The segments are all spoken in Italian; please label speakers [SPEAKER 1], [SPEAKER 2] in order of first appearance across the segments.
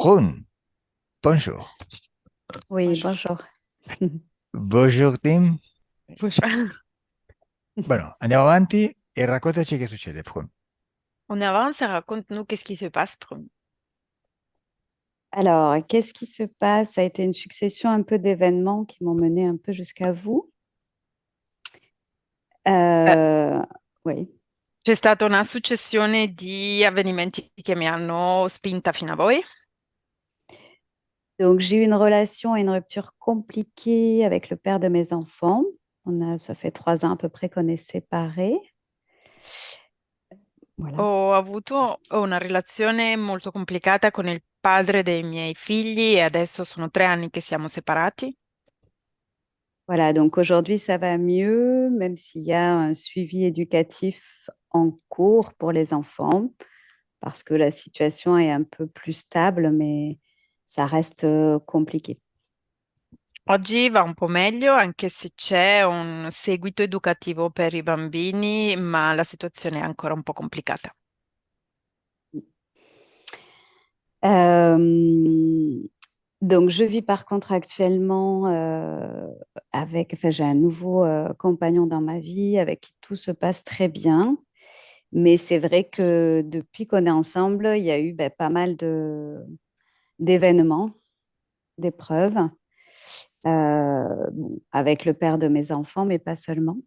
[SPEAKER 1] Rune, bonjour.
[SPEAKER 2] Oui,
[SPEAKER 3] Bonjour.
[SPEAKER 2] bonjour.
[SPEAKER 1] Bonjour team.
[SPEAKER 3] Bonjour.
[SPEAKER 1] Bueno, andiamo avanti e raccontaci che succede, Prune.
[SPEAKER 3] On avance et raconte-nous qu'est-ce qui se passe.
[SPEAKER 2] Alors, qu'est-ce qui se passe? Ça a été une succession un peu d'événements qui m'ont mené un peu jusqu'à vous.
[SPEAKER 3] Eh,
[SPEAKER 2] Euh, oui.
[SPEAKER 3] C'è stata una successione di avvenimenti che mi hanno spinta fino a voi.
[SPEAKER 2] Donc, j'ai eu une relation et une rupture compliquée avec le père de mes enfants. Ça fait 3 ans à peu près qu'on est séparés. Voilà.
[SPEAKER 3] Ho avuto una relazione molto complicata con il padre dei miei figli e adesso sono 3 anni che siamo separati.
[SPEAKER 2] Voilà, donc aujourd'hui, ça va mieux, même s'il y a un suivi éducatif en cours pour les enfants, parce que la situation est un peu plus stable, mais ça reste compliqué.
[SPEAKER 3] Oggi va un po' meglio, anche se c'è un seguito educativo per i bambini, ma la situazione è ancora un po' complicata.
[SPEAKER 2] Euh, donc, je vis par contre actuellement enfin, j'ai un nouveau compagnon dans ma vie avec qui tout se passe très bien. Mais c'est vrai que depuis qu'on est ensemble, il y a eu pas mal d'événements, d'épreuves, bon, avec le père de mes enfants, mais pas seulement.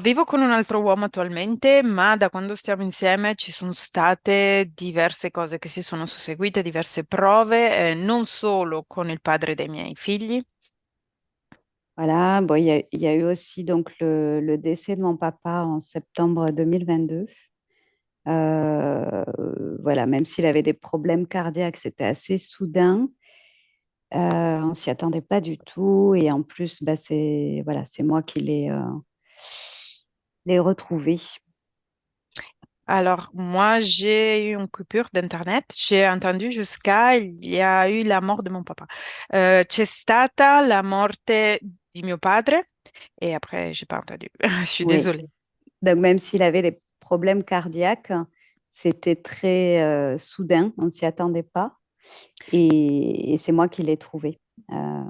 [SPEAKER 3] Vivo con un altro uomo attualmente, ma da quando stiamo insieme ci sono state diverse cose che si sono susseguite, diverse prove, non solo con il padre dei miei figli.
[SPEAKER 2] Voilà, bon, il y a eu aussi donc le décès de mon papa en septembre 2022. Voilà, même s'il avait des problèmes cardiaques, c'était assez soudain. On s'y attendait pas du tout. Et en plus, c'est voilà, c'est moi qui l'ai retrouvé.
[SPEAKER 3] Alors, moi, j'ai eu une coupure d'Internet. J'ai entendu jusqu'à il y a eu la mort de mon papa. C'è stata la morte di mio padre e après, j'ai pas entendu. Je suis
[SPEAKER 2] Oui.
[SPEAKER 3] désolée.
[SPEAKER 2] Donc, même s'il avait des problèmes cardiaques, c'était très soudain. On ne s'y attendait pas. Et c'est moi qui l'ai trouvé. Euh,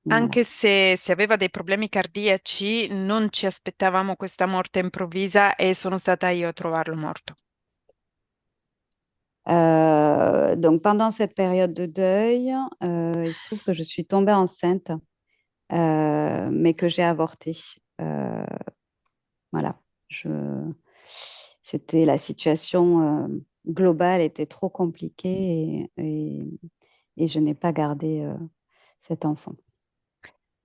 [SPEAKER 2] voilà.
[SPEAKER 3] Anche se aveva dei problemi cardiaci, non ci aspettavamo questa morte improvvisa e sono stata io a trovarlo morto.
[SPEAKER 2] Donc, pendant cette période de deuil, il se trouve que je suis tombée enceinte, mais que j'ai avorté. Euh, voilà. Je... C'était la situation globale était trop compliquée et je n'ai pas gardé cet enfant.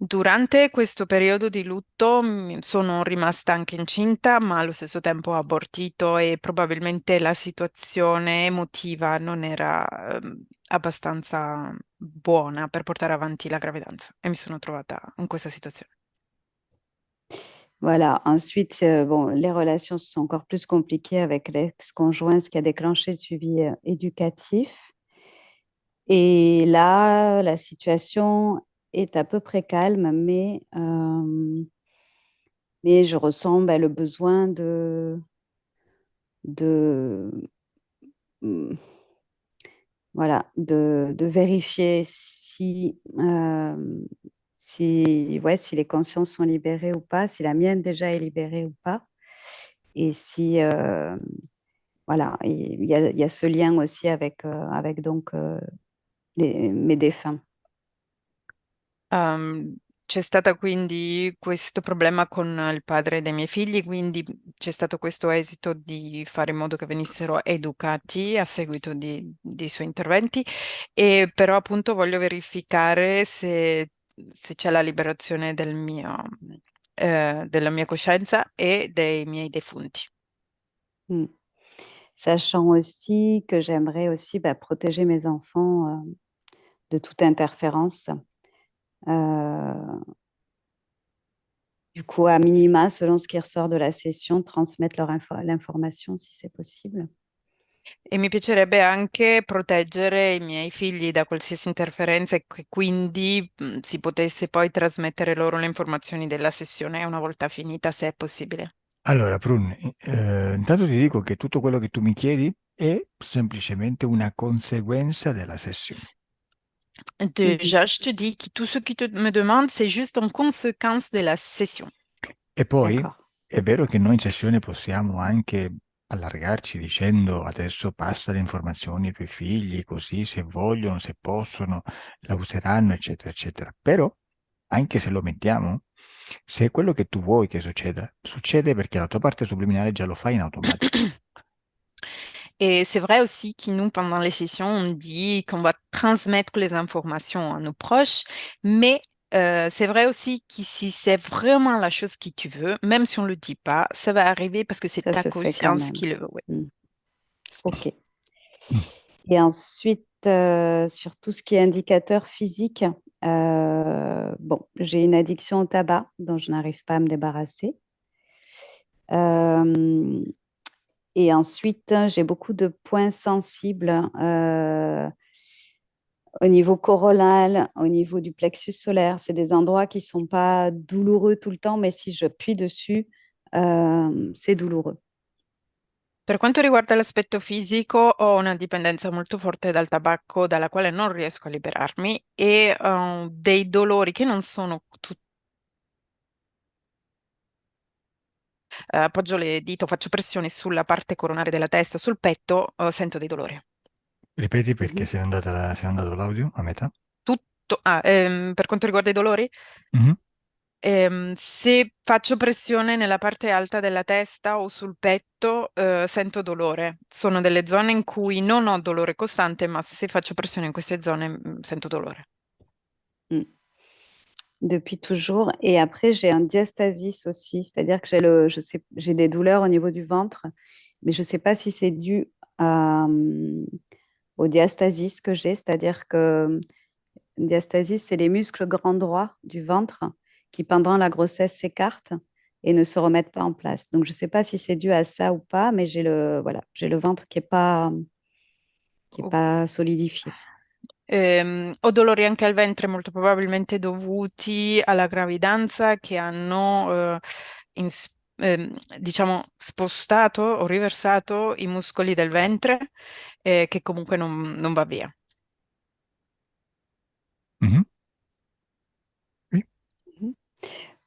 [SPEAKER 3] Durante questo periodo di lutto sono rimasta anche incinta, ma allo stesso tempo ho abortito e probabilmente la situazione emotiva non era abbastanza buona per portare avanti la gravidanza e mi sono trovata in questa situazione.
[SPEAKER 2] Voilà. Ensuite, bon, les relations sont encore plus compliquées avec l'ex-conjoint, ce qui a déclenché le suivi éducatif. Et là, la situation est à peu près calme, mais je ressens le besoin de, mm, voilà, de vérifier si les consciences sont libérées ou pas, si la mienne déjà est libérée ou pas. Et si, voilà, il y a ce lien aussi avec donc mes défunts.
[SPEAKER 3] C'è stata quindi questo problema con il padre dei miei figli, quindi c'è stato questo esito di fare in modo che venissero educati a seguito dei suoi interventi, e però appunto voglio verificare se c'è la liberazione della mia coscienza e dei miei defunti.
[SPEAKER 2] Mm. Sachant aussi que j'aimerais aussi protéger mes enfants de toute interférence. Euh, du coup, à minima, selon ce qui ressort de la session, transmettre l'information si c'est possible.
[SPEAKER 3] E mi piacerebbe anche proteggere i miei figli da qualsiasi interferenza e che quindi si potesse poi trasmettere loro le informazioni della sessione una volta finita, se è possibile.
[SPEAKER 1] Allora, Prune, intanto ti dico che tutto quello che tu mi chiedi è semplicemente una conseguenza della sessione.
[SPEAKER 3] Déjà, je te dis que tout ce que tu me demandes, c'est juste en conséquence de la session.
[SPEAKER 1] E poi
[SPEAKER 2] D'accord.
[SPEAKER 1] è vero che noi in sessione possiamo anche allargarci dicendo adesso passa le informazioni ai tuoi figli, così se vogliono, se possono, la useranno, eccetera, eccetera. Però, anche se lo mettiamo, se è quello che tu vuoi che succeda, succede perché la tua parte subliminale già lo fa in automatico.
[SPEAKER 3] Et c'est vrai aussi que nous, pendant les sessions, on dit qu'on va transmettre les informations à nos proches, mais c'est vrai aussi que si c'est vraiment la chose que tu veux, même si on ne le dit pas, ça va arriver parce que c'est
[SPEAKER 2] Ça
[SPEAKER 3] ta
[SPEAKER 2] se fait quand
[SPEAKER 3] conscience
[SPEAKER 2] même.
[SPEAKER 3] qui le veut. Ouais.
[SPEAKER 2] Mm. Ok. Et ensuite, sur tout ce qui est indicateur physique, bon, j'ai une addiction au tabac dont je n'arrive pas à me débarrasser. Euh, et ensuite, j'ai beaucoup de points sensibles au niveau coronal, au niveau du plexus solaire. C'est des endroits qui ne sont pas douloureux tout le temps, mais si je appuie dessus, c'est douloureux.
[SPEAKER 3] Per quanto riguarda l'aspetto fisico, ho una dipendenza molto forte dal tabacco dalla quale non riesco a liberarmi e dei dolori che non sono tutti. Appoggio le dita, faccio pressione sulla parte coronare della testa, sul petto, sento dei dolori.
[SPEAKER 1] Ripeti perché
[SPEAKER 2] Mhm.
[SPEAKER 1] se n'è andato l'audio a metà.
[SPEAKER 3] Per quanto riguarda i dolori,
[SPEAKER 1] Mhm.
[SPEAKER 3] se faccio pressione nella parte alta della testa o sul petto, sento dolore. Sono delle zone in cui non ho dolore costante, ma se faccio pressione in queste zone, sento dolore.
[SPEAKER 2] Mm. Depuis toujours. Et après, j'ai un diastasis aussi, c'est-à-dire que je sais, j'ai des douleurs au niveau du ventre, mais je ne sais pas si c'est dû au diastasis que j'ai, c'est-à-dire que diastasis, c'est les muscles grands droits du ventre qui, pendant la grossesse, s'écartent et ne se remettent pas en place. Donc, je ne sais pas si c'est dû à ça ou pas, mais voilà, j'ai le ventre qui est
[SPEAKER 3] O-
[SPEAKER 2] pas solidifié.
[SPEAKER 3] Ho dolori anche al ventre, molto probabilmente dovuti alla gravidanza che hanno, diciamo, spostato o riversato i muscoli del ventre, che comunque non va via.
[SPEAKER 1] Mhm. Oui.
[SPEAKER 2] Mhm.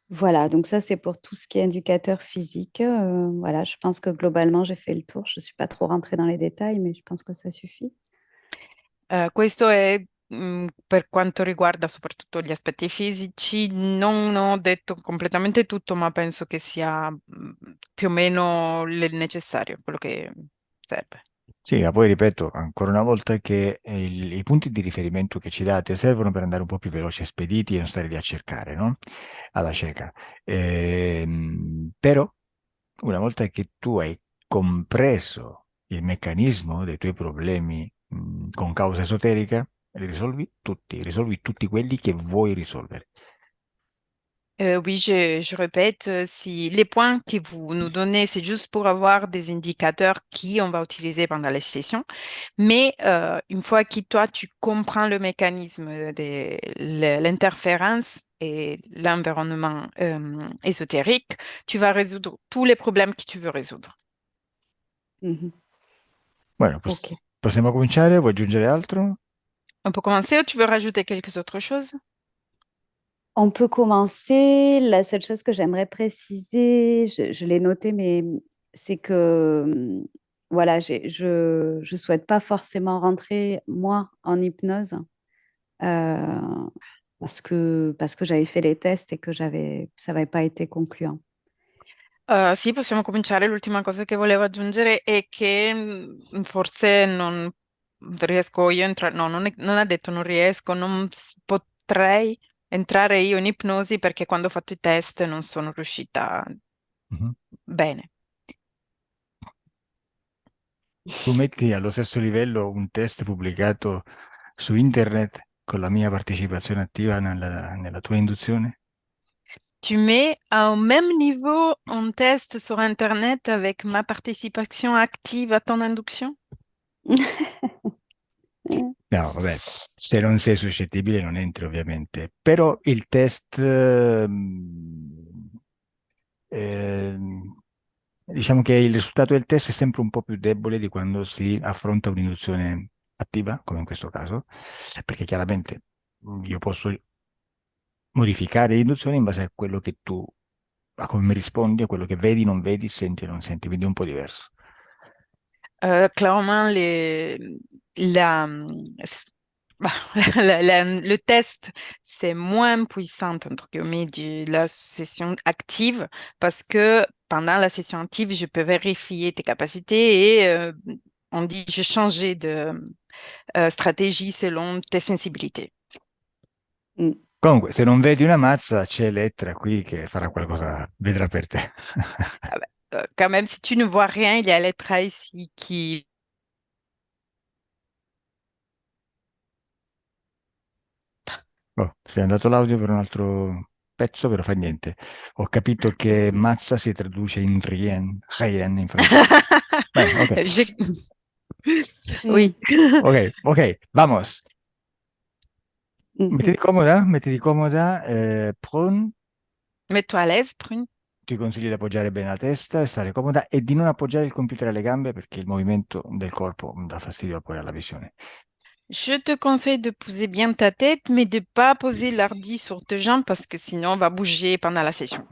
[SPEAKER 2] Voilà, donc ça, c'est pour tout ce qui est indicateur physique. Voilà, je pense que globalement, j'ai fait le tour. Je ne suis pas trop rentrée dans les détails, mais je pense que ça suffit.
[SPEAKER 3] Questo è per quanto riguarda soprattutto gli aspetti fisici. Non ho detto completamente tutto, ma penso che sia più o meno il necessario, quello che serve.
[SPEAKER 1] Sì, ma poi ripeto ancora una volta che i punti di riferimento che ci date servono per andare un po' più veloci e spediti e non stare lì a cercare, no? Alla cieca. Però, una volta che tu hai compreso il meccanismo dei tuoi problemi, con causa esoterica, li risolvi tutti quelli che vuoi risolvere.
[SPEAKER 3] Oui, je répète, si les points que vous nous donnez, c'est juste pour avoir des indicateurs qui on va utiliser pendant les sessions. Mais une fois que toi, tu comprends le mécanisme de l'interférence et l'environnement ésotérique, tu vas résoudre tous les problèmes que tu veux résoudre.
[SPEAKER 2] Mhm.
[SPEAKER 1] Bueno,
[SPEAKER 2] Ok.
[SPEAKER 1] possiamo cominciare? Vuoi aggiungere altro?
[SPEAKER 3] On peut commencer ou tu veux rajouter quelque autre chose?
[SPEAKER 2] On peut commencer. La seule chose que j'aimerais préciser, je l'ai noté, mais c'est que voilà, je ne souhaite pas forcément rentrer, moi, en hypnose euh, parce que j'avais fait les tests et que ça n'avait pas été concluant.
[SPEAKER 3] Sì, possiamo cominciare. L'ultima cosa che volevo aggiungere è che forse non riesco io a entrare, no, non ha detto non riesco, non potrei entrare io in ipnosi perché quando ho fatto i test non sono riuscita
[SPEAKER 1] Mhm.
[SPEAKER 3] bene.
[SPEAKER 1] Tu metti allo stesso livello un test pubblicato su internet con la mia partecipazione attiva nella tua induzione?
[SPEAKER 3] Tu mets au même niveau un test sur Internet avec ma participation active à ton induction?
[SPEAKER 1] No, vabbè, se non sei suscettibile non entri ovviamente, però il test ehm, Diciamo che il risultato del test è sempre un po' più debole di quando si affronta un'induzione attiva, come in questo caso, perché chiaramente io posso modificare l'induzione in base a quello che tu, a come mi rispondi, a quello che vedi, non vedi, senti e non senti, quindi è un po' diverso.
[SPEAKER 3] Clairement, la, bah, le test, c'est moins puissant, entre guillemets, de la session active, parce que pendant la session active, je peux vérifier tes capacités et on dit, je changeais de stratégie selon tes sensibilités.
[SPEAKER 2] Mm.
[SPEAKER 1] Comunque, se non vedi una mazza, c'è Elettra qui che farà qualcosa, vedrà per te.
[SPEAKER 3] Ah bah, quand même, si tu ne vois rien, il y a Elettra ici qui...
[SPEAKER 1] Oh, sei andato l'audio per un altro pezzo, però fa niente. Ho capito che mazza si traduce in rien in francese. Bene, ok.
[SPEAKER 3] J'ai-
[SPEAKER 2] Mm.
[SPEAKER 3] Oui.
[SPEAKER 1] Ok, ok, vamos.
[SPEAKER 2] Mhm.
[SPEAKER 1] Mettiti comoda,
[SPEAKER 3] Mets-toi à l'aise, Prune.
[SPEAKER 1] ti consiglio di appoggiare bene la testa e stare comoda e di non appoggiare il computer alle gambe perché il movimento del corpo dà fastidio poi alla visione.
[SPEAKER 3] Je te conseille de poser bien ta tête, mais de pas poser l'ordi sur tes jambes parce que sinon on va bouger pendant la session.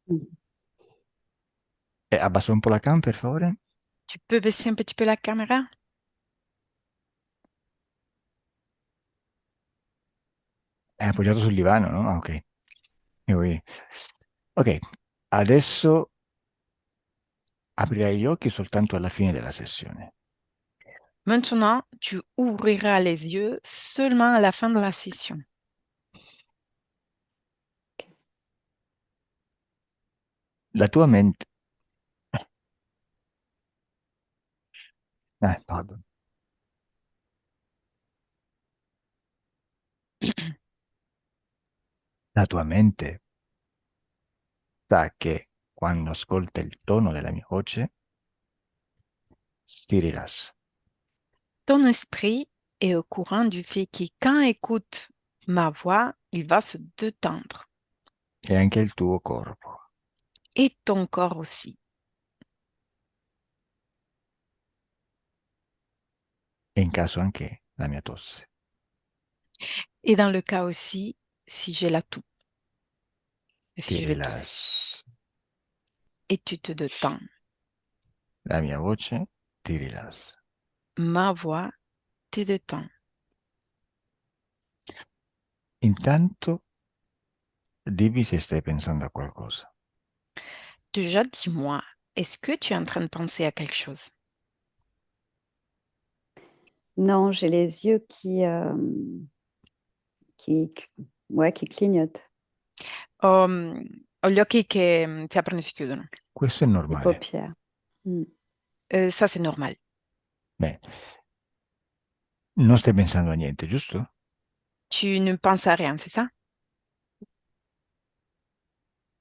[SPEAKER 2] Mhm.
[SPEAKER 1] E abbassa un po' la cam, per favore.
[SPEAKER 3] Tu peux baisser un petit peu la caméra?
[SPEAKER 1] È appoggiato sul divano, no? Ah, ok. Io- Ok, adesso aprirai gli occhi soltanto alla fine della sessione.
[SPEAKER 3] Maintenant, tu ouvriras les yeux seulement à la fin de la session.
[SPEAKER 1] La tua mente... pardon. La tua mente sa che quando ascolta il tono della mia voce si rilassa.
[SPEAKER 3] Ton esprit est au courant du fait que quand écoute ma voix, il va se détendre.
[SPEAKER 1] E anche il tuo corpo.
[SPEAKER 3] Et ton corps aussi.
[SPEAKER 1] E in caso anche la mia tosse.
[SPEAKER 3] Et dans le cas aussi, si j'ai la toux et si
[SPEAKER 1] Ti
[SPEAKER 3] je vais tousser.
[SPEAKER 1] rilassa.
[SPEAKER 3] Et tu te détends.
[SPEAKER 1] La mia voce ti rilassa.
[SPEAKER 3] Ma voix te détend.
[SPEAKER 1] Intanto dimmi se stai pensando a qualcosa.
[SPEAKER 3] Déjà, dis-moi, est-ce que tu es en train de penser à quelque chose?
[SPEAKER 2] Non, j'ai les yeux ouais, qui clignotent,
[SPEAKER 3] Ho, ho gli occhi che si aprono e si chiudono.
[SPEAKER 1] Questo è
[SPEAKER 2] les
[SPEAKER 1] normale.
[SPEAKER 2] paupières. Mm.
[SPEAKER 3] Ça, c'est normal.
[SPEAKER 1] Beh, non stai pensando a niente, giusto?
[SPEAKER 3] Tu ne penses à rien, c'est ça?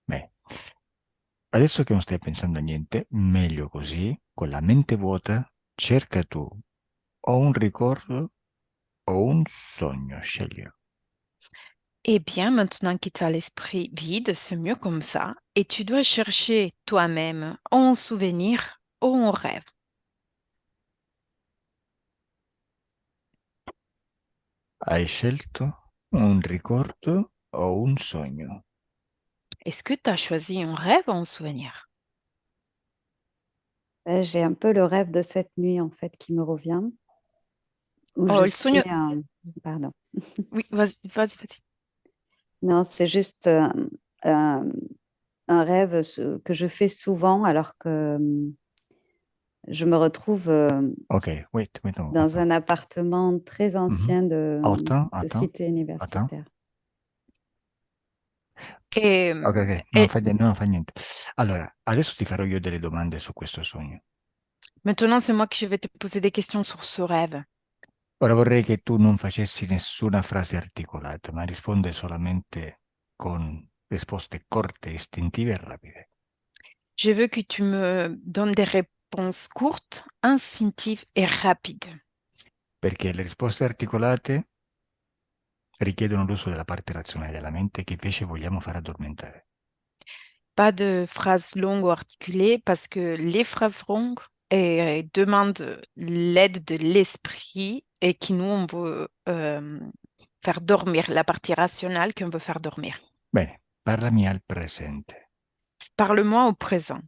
[SPEAKER 1] Beh, adesso che non stai pensando a niente, meglio così, con la mente vuota, cerca tu o un ricordo o un sogno, scegli.
[SPEAKER 3] Eh bien, maintenant que tu as l'esprit vide, c'est mieux comme ça. Et tu dois chercher toi-même un souvenir ou un rêve.
[SPEAKER 1] Hai scelto un ricordo o un sogno?
[SPEAKER 3] Est-ce que tu as choisi un rêve ou un souvenir?
[SPEAKER 2] J'ai un peu le rêve de cette nuit, en fait, qui me revient, où
[SPEAKER 3] Oh,
[SPEAKER 2] je
[SPEAKER 3] il
[SPEAKER 2] suis...
[SPEAKER 3] sogno...
[SPEAKER 2] Pardon.
[SPEAKER 3] Oui, vas-y, vas-y, vas-y.
[SPEAKER 2] Non, c'est juste un, un rêve que je fais souvent alors que je me retrouve
[SPEAKER 1] Ok, wait,
[SPEAKER 2] dans
[SPEAKER 1] attends.
[SPEAKER 2] un appartement très
[SPEAKER 1] Mhm.
[SPEAKER 2] ancien de
[SPEAKER 1] Attends,
[SPEAKER 2] cité
[SPEAKER 1] attends.
[SPEAKER 2] universitaire.
[SPEAKER 3] Et,
[SPEAKER 1] Ok, ok,
[SPEAKER 3] et
[SPEAKER 1] non fa niente. Allora, adesso ti farò io delle domande su questo sogno.
[SPEAKER 3] maintenant, c'est moi qui vais te poser des questions sur ce rêve.
[SPEAKER 1] Ora vorrei che tu non facessi nessuna frase articolata, ma risponde solamente con risposte corte, istintive e rapide.
[SPEAKER 3] Je veux que tu me donnes des réponses courtes, instinctives et rapides.
[SPEAKER 1] Perché le risposte articolate richiedono l'uso della parte razionale della mente che invece vogliamo far addormentare.
[SPEAKER 3] Pas de phrases longues ou articulées parce que les phrases longues demandent l'aide de l'esprit et qui nous, on veut faire dormir, la partie rationnelle qu'on veut faire dormir.
[SPEAKER 1] Bene, parlami al presente.
[SPEAKER 3] Parle-moi au présent.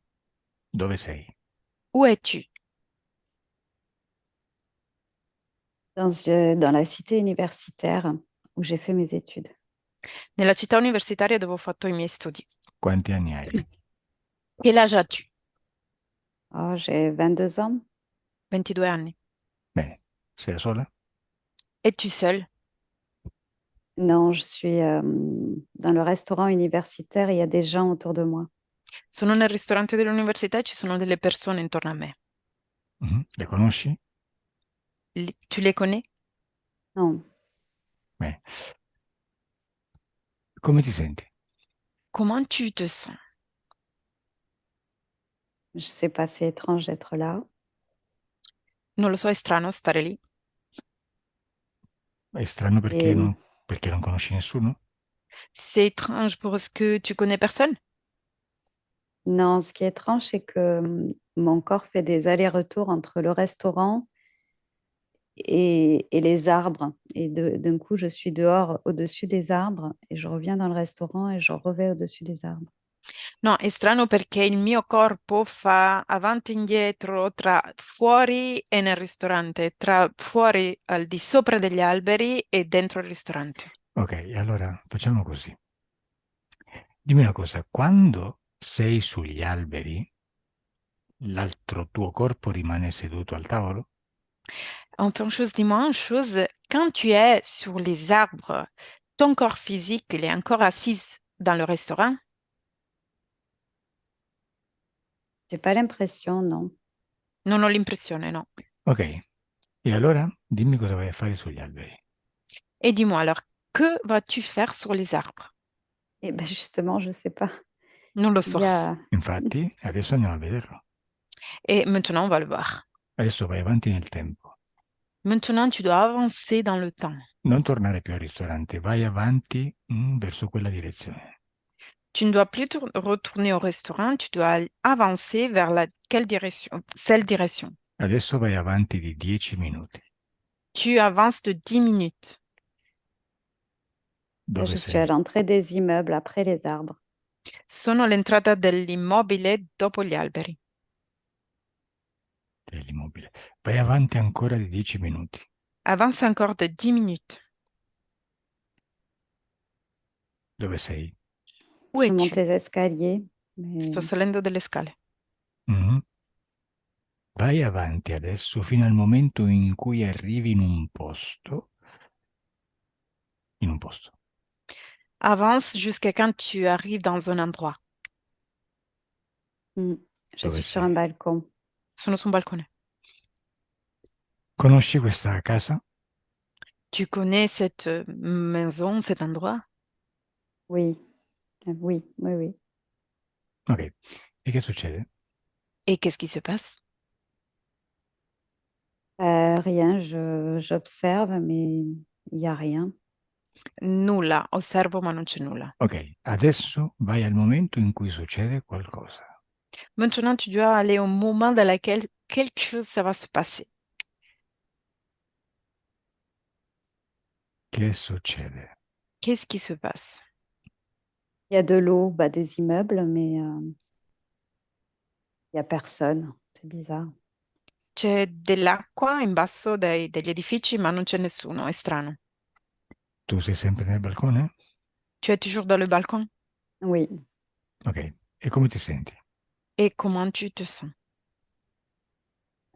[SPEAKER 1] Dove sei?
[SPEAKER 3] Où es-tu?
[SPEAKER 2] Dans la cité universitaire où j'ai fait mes études.
[SPEAKER 3] Nella città universitaria dove ho fatto i miei studi.
[SPEAKER 1] Quanti anni hai?
[SPEAKER 3] Quel âge as-tu?
[SPEAKER 2] Oh, j'ai 22 ans.
[SPEAKER 3] 22 anni.
[SPEAKER 1] Bene, sei da sola?
[SPEAKER 3] Es-tu seule?
[SPEAKER 2] Non, je suis dans le restaurant universitaire, il y a des gens autour de moi.
[SPEAKER 3] Sono nel ristorante dell'università e ci sono delle persone intorno a me.
[SPEAKER 1] Mhm. Le conosci?
[SPEAKER 3] Tu les connais?
[SPEAKER 2] Non,
[SPEAKER 1] Bene. Come ti senti?
[SPEAKER 3] Comment tu te sens?
[SPEAKER 2] je sais pas, c'est étrange d'être là.
[SPEAKER 3] Non lo so, è strano stare lì.
[SPEAKER 1] È strano
[SPEAKER 2] Et
[SPEAKER 1] perché non conosci nessuno?
[SPEAKER 3] C'est étrange parce que tu connais personne?
[SPEAKER 2] non, ce qui est étrange, c'est que mon corps fait des allers-retours entre le restaurant et les arbres. Et d'un coup, je suis dehors au-dessus des arbres et je reviens dans le restaurant et je revais au-dessus des arbres.
[SPEAKER 3] No, è strano perché il mio corpo fa avanti e indietro tra fuori e nel ristorante, tra fuori al di sopra degli alberi e dentro il ristorante.
[SPEAKER 1] Ok, allora facciamo così. Dimmi una cosa, quando sei sugli alberi, l'altro tuo corpo rimane seduto al tavolo?
[SPEAKER 3] Enfin, dis-moi une chose, quand tu es sur les arbres, ton corps physique, il est encore assis dans le restaurant?
[SPEAKER 2] J'ai pas l'impression, non.
[SPEAKER 3] Non ho l'impressione, no.
[SPEAKER 1] Ok, e allora dimmi cosa vai a fare sugli alberi.
[SPEAKER 3] Et dis-moi alors, que vas-tu faire sur les arbres?
[SPEAKER 2] Et ben justement, je sais pas.
[SPEAKER 3] Non lo
[SPEAKER 2] Il
[SPEAKER 3] so.
[SPEAKER 2] y a
[SPEAKER 1] Infatti, adesso andiamo a vederlo.
[SPEAKER 3] Et maintenant, on va le voir.
[SPEAKER 1] Adesso vai avanti nel tempo.
[SPEAKER 3] Maintenant, tu dois avancer dans le temps.
[SPEAKER 1] Non tornare più al ristorante, vai avanti verso quella direzione.
[SPEAKER 3] Tu ne dois plus retourner au restaurant, tu dois avancer vers quelle direction? Celle direction.
[SPEAKER 1] Adesso vai avanti di 10 minuti.
[SPEAKER 3] Tu avances de 10 minutes.
[SPEAKER 2] Là,
[SPEAKER 1] Dove
[SPEAKER 2] je suis à
[SPEAKER 1] sei?
[SPEAKER 2] l'entrée des immeubles après les arbres.
[SPEAKER 3] Sono all'entrata dell'immobile dopo gli alberi.
[SPEAKER 1] Dell'immobile. Vai avanti ancora di 10 minuti.
[SPEAKER 3] Avance encore de 10 minutes.
[SPEAKER 1] Dove sei?
[SPEAKER 3] Où
[SPEAKER 2] Je monte
[SPEAKER 3] es-tu?
[SPEAKER 2] les escaliers, mais
[SPEAKER 3] Sto salendo delle scale.
[SPEAKER 1] Mhm. Vai avanti adesso fino al momento in cui arrivi in un posto. In un posto.
[SPEAKER 3] Avance jusqu'à quand tu arrives dans un endroit.
[SPEAKER 2] mm, je
[SPEAKER 1] Dove
[SPEAKER 2] suis sur un
[SPEAKER 1] sei?
[SPEAKER 2] balcon.
[SPEAKER 3] Sono su un balcone.
[SPEAKER 1] Conosci questa casa?
[SPEAKER 3] Tu connais cette maison, cet endroit?
[SPEAKER 2] Oui, oui, oui, oui.
[SPEAKER 1] Ok. E che succede?
[SPEAKER 3] Et qu'est-ce qui se passe?
[SPEAKER 2] Rien, j'observe, mais il n'y a rien.
[SPEAKER 3] Nulla. Osservo, ma non c'è nulla.
[SPEAKER 1] Ok, adesso vai al momento in cui succede qualcosa.
[SPEAKER 3] Maintenant, tu dois aller au moment dans lequel quelque chose ça va se passer.
[SPEAKER 1] Che succede?
[SPEAKER 3] Qu'est-ce qui se passe?
[SPEAKER 2] Il y a de l'eau, bah, des immeubles, mais il n'y a personne. C'est bizarre.
[SPEAKER 3] C'è dell'acqua in basso degli edifici, ma non c'è nessuno. È strano.
[SPEAKER 1] Tu sei sempre nel balcone?
[SPEAKER 3] Tu es toujours dans le balcon?
[SPEAKER 2] Oui,
[SPEAKER 1] Ok. E come ti senti?
[SPEAKER 3] Et comment tu te sens?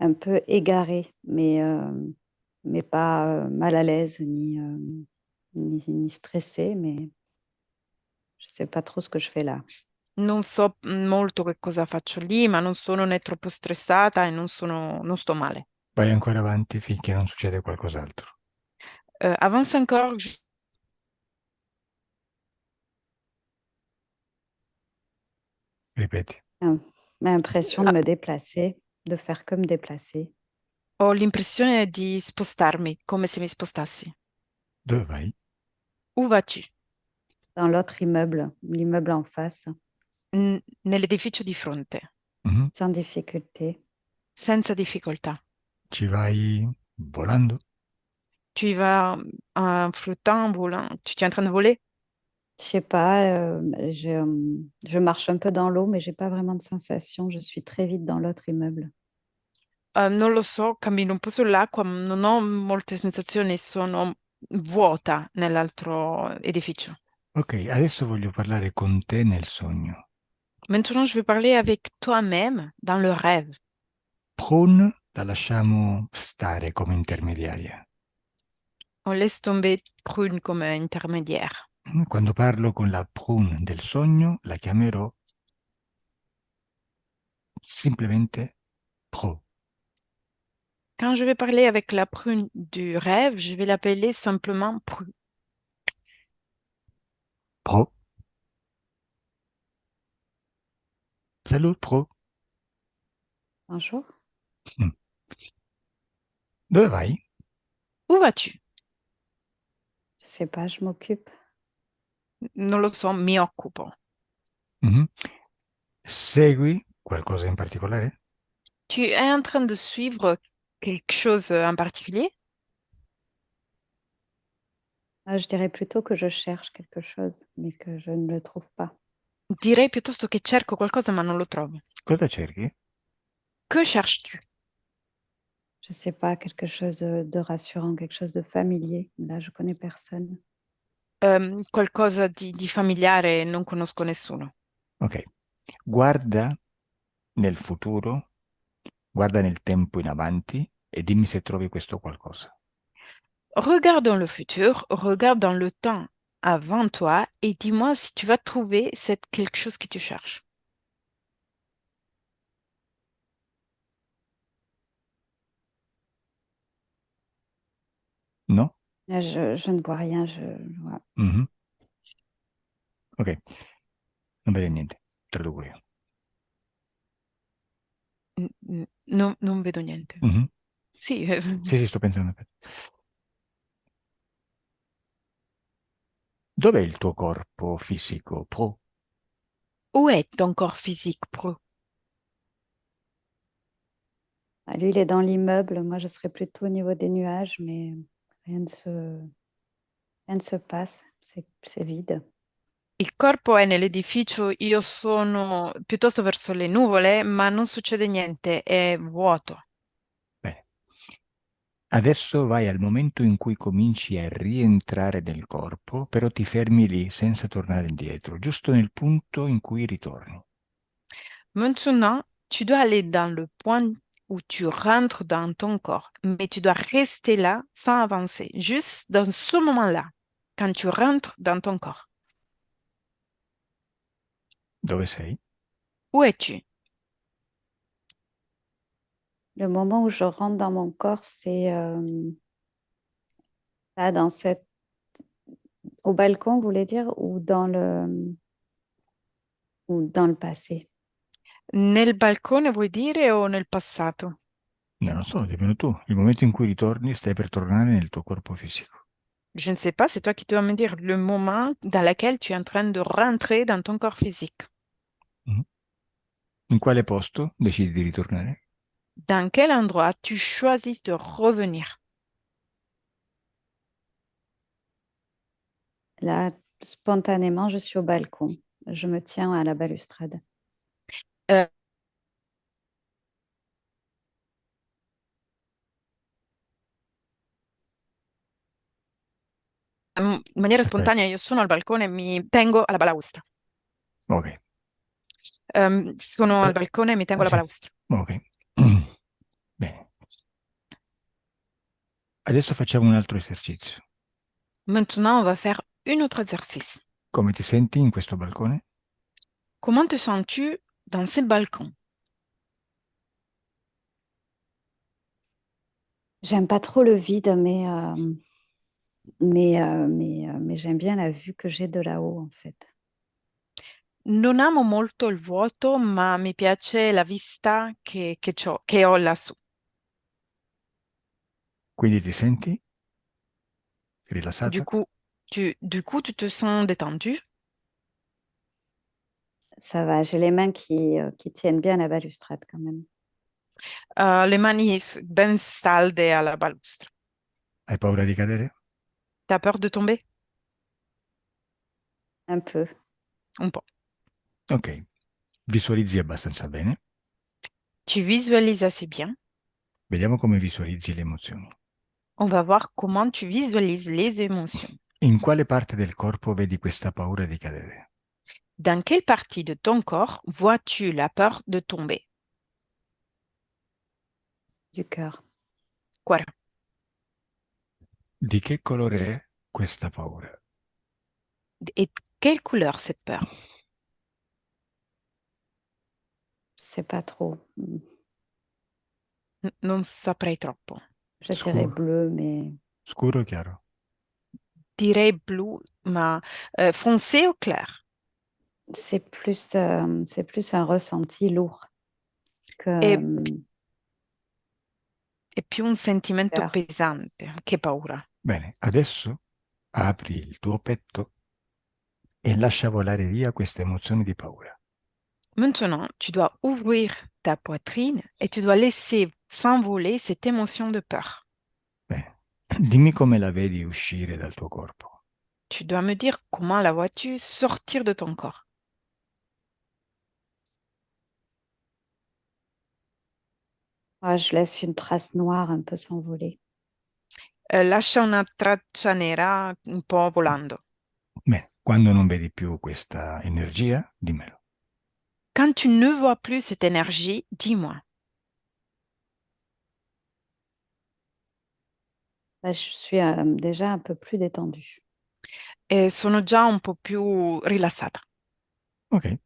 [SPEAKER 2] un peu égaré, mais pas mal à l'aise ni stressé, mais je ne sais pas trop ce que je fais là.
[SPEAKER 3] Non so molto che cosa faccio lì, ma non sono né troppo stressata e non sto male.
[SPEAKER 1] Vai ancora avanti finché non succede qualcos'altro.
[SPEAKER 3] Avance encore.
[SPEAKER 1] Ripeti.
[SPEAKER 2] L'impression de
[SPEAKER 3] Ah,
[SPEAKER 2] me déplacer, de faire comme déplacer.
[SPEAKER 3] ho l'impressione di spostarmi, come se mi spostassi.
[SPEAKER 1] Dove vai?
[SPEAKER 3] Où vas-tu?
[SPEAKER 2] Dans l'autre immeuble, l'immeuble en face.
[SPEAKER 3] nell'edificio di fronte,
[SPEAKER 1] Mhm.
[SPEAKER 2] sans difficulté.
[SPEAKER 3] senza difficoltà.
[SPEAKER 1] Ci vai volando?
[SPEAKER 3] Tu y vas en flottant, en volant, tu es en train de voler?
[SPEAKER 2] Je sais pas, je marche un peu dans l'eau, mais j'ai pas vraiment de sensation. Je suis très vite dans l'autre immeuble.
[SPEAKER 3] Non lo so, cammino un po' sull'acqua, ma non ho molte sensazioni, sono vuota nell'altro edificio.
[SPEAKER 1] Ok, adesso voglio parlare con te nel sogno.
[SPEAKER 3] Maintenant, je vais parler avec toi-même dans le rêve.
[SPEAKER 1] Prune la lasciamo stare come intermediaria.
[SPEAKER 3] On laisse tomber Prune comme intermédiaire.
[SPEAKER 1] Quando parlo con la prune del sogno, la chiamerò simplemente pro.
[SPEAKER 3] Quand je vais parler avec la Prune du rêve, je vais l'appeler simplement Prune.
[SPEAKER 1] Pro. Salut, pro.
[SPEAKER 2] Bonjour.
[SPEAKER 1] Mm. Dove vai?
[SPEAKER 3] Où vas-tu?
[SPEAKER 2] Je sais pas, je m'occupe.
[SPEAKER 3] Non lo so, mi occupo.
[SPEAKER 1] Mhm. Segui qualcosa in particolare?
[SPEAKER 3] Tu es en train de suivre quelque chose en particulier?
[SPEAKER 2] Ah, je dirais plutôt que je cherche quelque chose, mais que je ne le trouve pas.
[SPEAKER 3] Direi piuttosto che cerco qualcosa ma non lo trovo.
[SPEAKER 1] Cosa cerchi?
[SPEAKER 3] Que cherches-tu?
[SPEAKER 2] Je sais pas, quelque chose de rassurant, quelque chose de familier. Là, je connais personne.
[SPEAKER 3] Qualcosa di familiare, non conosco nessuno.
[SPEAKER 1] Ok. Guarda nel futuro, guarda nel tempo in avanti e dimmi se trovi questo qualcosa.
[SPEAKER 3] Regarde dans le futur, regarde dans le temps avant toi et dis-moi si tu vas trouver cette quelque chose que tu cherches.
[SPEAKER 1] No?
[SPEAKER 2] Là, je ne vois rien. Voilà.
[SPEAKER 1] Mhm. Ok, non vede niente. Traduco io.
[SPEAKER 3] Non vedo niente.
[SPEAKER 1] Mhm.
[SPEAKER 3] Sì,
[SPEAKER 1] Sì, sì, sto pensando. Dov'è il tuo corpo fisico, pro?
[SPEAKER 3] où est ton corps physique, pro?
[SPEAKER 2] Ah, lui, il est dans l'immeuble. Moi, je serais plutôt au niveau des nuages, mais rien rien ne se passe. C'est vide.
[SPEAKER 3] Il corpo è nell'edificio, io sono piuttosto verso le nuvole, ma non succede niente, è vuoto.
[SPEAKER 1] Bene. Adesso vai al momento in cui cominci a rientrare nel corpo, però ti fermi lì senza tornare indietro, giusto nel punto in cui ritorni.
[SPEAKER 3] Maintenant, tu dois aller dans le point où tu rentres dans ton corps, mais tu dois rester là sans avancer, juste dans ce moment-là, quand tu rentres dans ton corps.
[SPEAKER 1] Dove sei?
[SPEAKER 3] Où es-tu?
[SPEAKER 2] Le moment où je rentre dans mon corps, c'est là, au balcon, vous voulez dire, ou dans le passé.
[SPEAKER 3] Nel balcone vuoi dire o nel passato?
[SPEAKER 1] No, non so, dimmelo tu. Il momento in cui ritorni, stai per tornare nel tuo corpo fisico.
[SPEAKER 3] Je ne sais pas, c'est toi qui dois me dire le moment dans lequel tu es en train de rentrer dans ton corps physique.
[SPEAKER 1] Mhm. In quale posto decidi di ritornare?
[SPEAKER 3] Dans quel endroit tu choisis de revenir?
[SPEAKER 2] Là, spontanément, je suis au balcon. Je me tiens à la balustrade.
[SPEAKER 3] Euh, in maniera
[SPEAKER 1] Aspetta,
[SPEAKER 3] spontanea, io sono al balcone e mi tengo alla balaustra.
[SPEAKER 1] ok.
[SPEAKER 3] Sono al balcone e mi tengo alla
[SPEAKER 1] Sì,
[SPEAKER 3] balaustra.
[SPEAKER 1] ok. Bene. Adesso facciamo un altro esercizio.
[SPEAKER 3] Maintenant, on va faire un autre exercice.
[SPEAKER 1] Come ti senti in questo balcone?
[SPEAKER 3] Comment te sens-tu dans ces balcons?
[SPEAKER 2] J'aime pas trop le vide, mais j'aime bien la vue que j'ai de là-haut, en fait.
[SPEAKER 3] Non amo molto il vuoto, ma mi piace la vista che ho lassù.
[SPEAKER 1] Quindi ti senti
[SPEAKER 3] Du
[SPEAKER 1] rilassata?
[SPEAKER 3] coup, du coup, tu te sens détendu?
[SPEAKER 2] Ça va, j'ai les mains qui tiennent bien la balustrade quand même.
[SPEAKER 3] Le mani ben salde alla balustra.
[SPEAKER 1] Hai paura di cadere?
[SPEAKER 3] T'as peur de tomber?
[SPEAKER 2] Un peu.
[SPEAKER 3] Un po'.
[SPEAKER 1] Ok, visualizzi abbastanza bene.
[SPEAKER 3] Tu visualises assez bien.
[SPEAKER 1] Vediamo come visualizzi le emozioni.
[SPEAKER 3] On va voir comment tu visualises les émotions.
[SPEAKER 1] In quale parte del corpo vedi questa paura di cadere?
[SPEAKER 3] Dans quelle partie de ton corps vois-tu la peur de tomber?
[SPEAKER 2] Du cœur.
[SPEAKER 3] Guarda.
[SPEAKER 1] Di che colore è questa paura?
[SPEAKER 3] Et quelle couleur cette peur?
[SPEAKER 2] C'est pas trop.
[SPEAKER 3] Non saprei troppo.
[SPEAKER 2] Je dirais
[SPEAKER 1] Scuro,
[SPEAKER 2] bleu, mais
[SPEAKER 1] scuro o chiaro?
[SPEAKER 3] Direi blu, ma foncé ou clair?
[SPEAKER 2] c'est plus un ressenti lourd que
[SPEAKER 3] È, è più un sentimento
[SPEAKER 2] peur.
[SPEAKER 3] pesante che paura.
[SPEAKER 1] Bene, adesso apri il tuo petto e lascia volare via queste emozioni di paura.
[SPEAKER 3] Maintenant, tu dois ouvrir ta poitrine et tu dois laisser s'envoler cette émotion de peur.
[SPEAKER 1] Bene, dimmi come la vedi uscire dal tuo corpo.
[SPEAKER 3] Tu dois me dire comment la vois-tu sortir de ton corps.
[SPEAKER 2] Ah, je laisse une trace noire un peu s'envoler.
[SPEAKER 3] Lascia una traccia nera un po' volando.
[SPEAKER 1] Bene, quando non vedi più questa energia, dimmelo.
[SPEAKER 3] Quand tu ne vois plus cette énergie, dis-moi.
[SPEAKER 2] Là, je suis déjà un peu plus détendue.
[SPEAKER 3] Sono già un po' più rilassata.
[SPEAKER 1] Ok.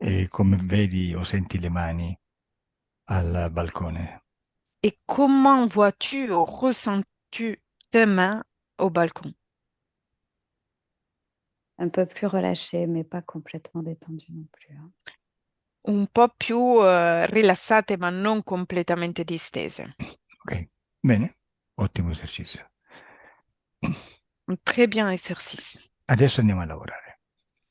[SPEAKER 1] E come vedi o senti le mani al balcone?
[SPEAKER 3] Et comment vois-tu ou ressens-tu tes mains au balcon?
[SPEAKER 2] Un peu plus relâchée, mais pas complètement détendue non plus, hein.
[SPEAKER 3] Un po' più rilassate ma non completamente distese.
[SPEAKER 1] Ok, bene, ottimo esercizio.
[SPEAKER 3] Un très bien exercice.
[SPEAKER 1] Adesso andiamo a lavorare.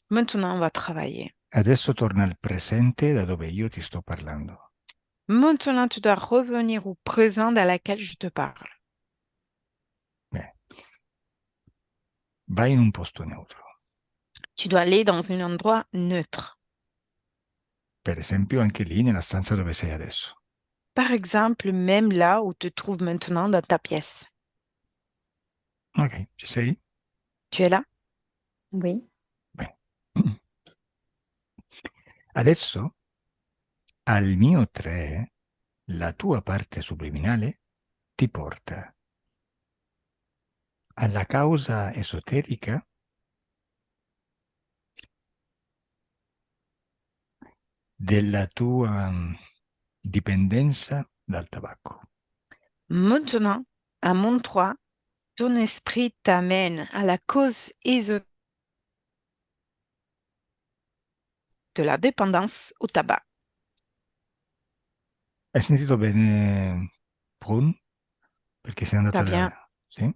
[SPEAKER 3] Maintenant, on va travailler.
[SPEAKER 1] Adesso torna al presente da dove io ti sto parlando.
[SPEAKER 3] Maintenant, tu dois revenir au présent dans lequel je te parle.
[SPEAKER 1] Bene. Vai in un posto neutro.
[SPEAKER 3] Tu dois aller dans un endroit neutre.
[SPEAKER 1] Per esempio, anche lì nella stanza dove sei adesso.
[SPEAKER 3] Par exemple, même là où tu te trouves maintenant dans ta pièce.
[SPEAKER 1] Ok, ci sei?
[SPEAKER 3] Tu es là?
[SPEAKER 2] Oui.
[SPEAKER 1] Bene. Adesso, al mio 3, la tua parte subliminale ti porta alla causa esoterica della tua dipendenza dal tabacco.
[SPEAKER 3] Maintenant, à mon 3, ton esprit t'amène à la cause ésotérique de la dépendance au tabac.
[SPEAKER 1] Hai sentito bene, Prun? Perché sei andata
[SPEAKER 3] T'as bien,
[SPEAKER 1] da... Sì?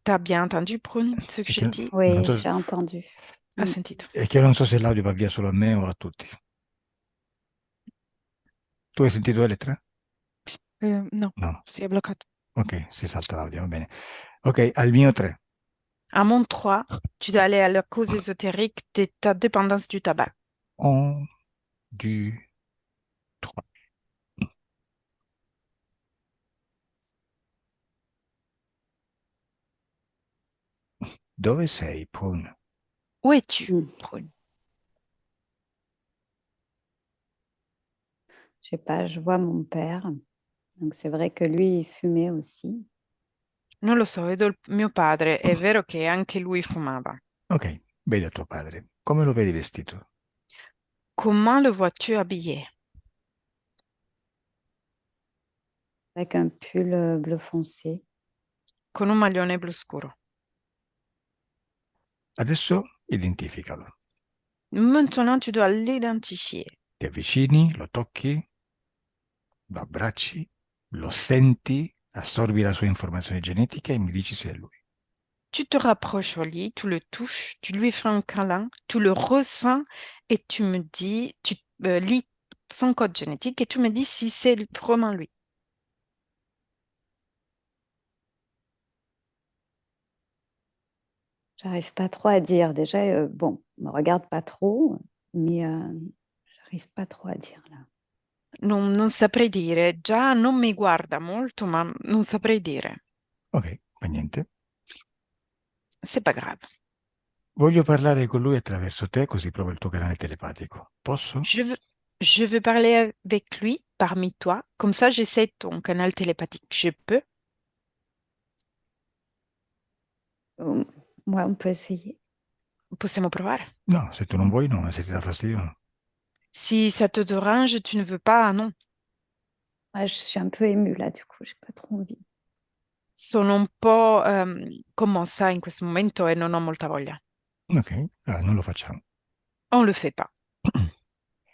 [SPEAKER 3] t'as bien entendu, Prune, ce que
[SPEAKER 1] È
[SPEAKER 3] j'ai
[SPEAKER 1] che,
[SPEAKER 3] dit?
[SPEAKER 1] non
[SPEAKER 2] Oui,
[SPEAKER 1] so,
[SPEAKER 2] j'ai entendu.
[SPEAKER 3] Hai
[SPEAKER 2] Mm.
[SPEAKER 3] sentito?
[SPEAKER 1] è che non so se l'audio va via solo a me o a tutti. Tu hai sentito Elettra?
[SPEAKER 4] No,
[SPEAKER 1] No.
[SPEAKER 4] si è bloccato.
[SPEAKER 1] Ok, si salta l'audio, va bene. Ok, al mio 3.
[SPEAKER 3] À mon 3, tu dois aller à la cause ésotérique de ta dépendance du tabac.
[SPEAKER 1] 1, 2, 3. Dove sei, Prun?
[SPEAKER 3] Où es-tu,
[SPEAKER 2] Mm.
[SPEAKER 3] Prune?
[SPEAKER 2] Je sais pas, je vois mon père. Donc c'est vrai que lui, il fumait aussi.
[SPEAKER 3] Non lo so, vedo mio padre. È vero che anche lui fumava.
[SPEAKER 1] Ok, vedi tuo padre. Come lo vedi vestito?
[SPEAKER 3] Comment le vois-tu habillé?
[SPEAKER 2] Avec un pull bleu foncé.
[SPEAKER 3] Con un maglione blu scuro.
[SPEAKER 1] Adesso identificalo.
[SPEAKER 3] Maintenant, tu dois l'identifier.
[SPEAKER 1] Ti avvicini, lo tocchi, lo abbracci, lo senti, assorbi la sua informazione genetica e mi dici se è lui.
[SPEAKER 3] Tu te rapproches au lit, tu le touches, tu lui fais un câlin, tu le ressens et tu me dis, tu lis son code génétique et tu me dis si c'est vraiment lui.
[SPEAKER 2] J'arrive pas trop à dire. Déjà, bon, me regarde pas trop, mais j'arrive pas trop à dire là.
[SPEAKER 3] Non saprei dire, già non mi guarda molto, ma non saprei dire.
[SPEAKER 1] Ok, fa niente.
[SPEAKER 3] C'est pas grave.
[SPEAKER 1] Voglio parlare con lui attraverso te, così provo il tuo canale telepatico. Posso?
[SPEAKER 3] Je veux, je veux parler avec lui parmi toi, comme ça j'essaie ton canal télépathique. Je peux?
[SPEAKER 2] Euh, Ouais, on peut essayer.
[SPEAKER 3] Possiamo provare?
[SPEAKER 1] No, se tu non vuoi, no, se ti dà fastidio, no.
[SPEAKER 3] Si ça te dérange, tu ne veux pas, non.
[SPEAKER 2] Ouais, je suis un peu émue là, du coup, j'ai pas trop envie.
[SPEAKER 3] Sono un po' commossa in questo momento e non ho molta voglia.
[SPEAKER 1] Ok, allora non lo facciamo.
[SPEAKER 3] On le fait pas.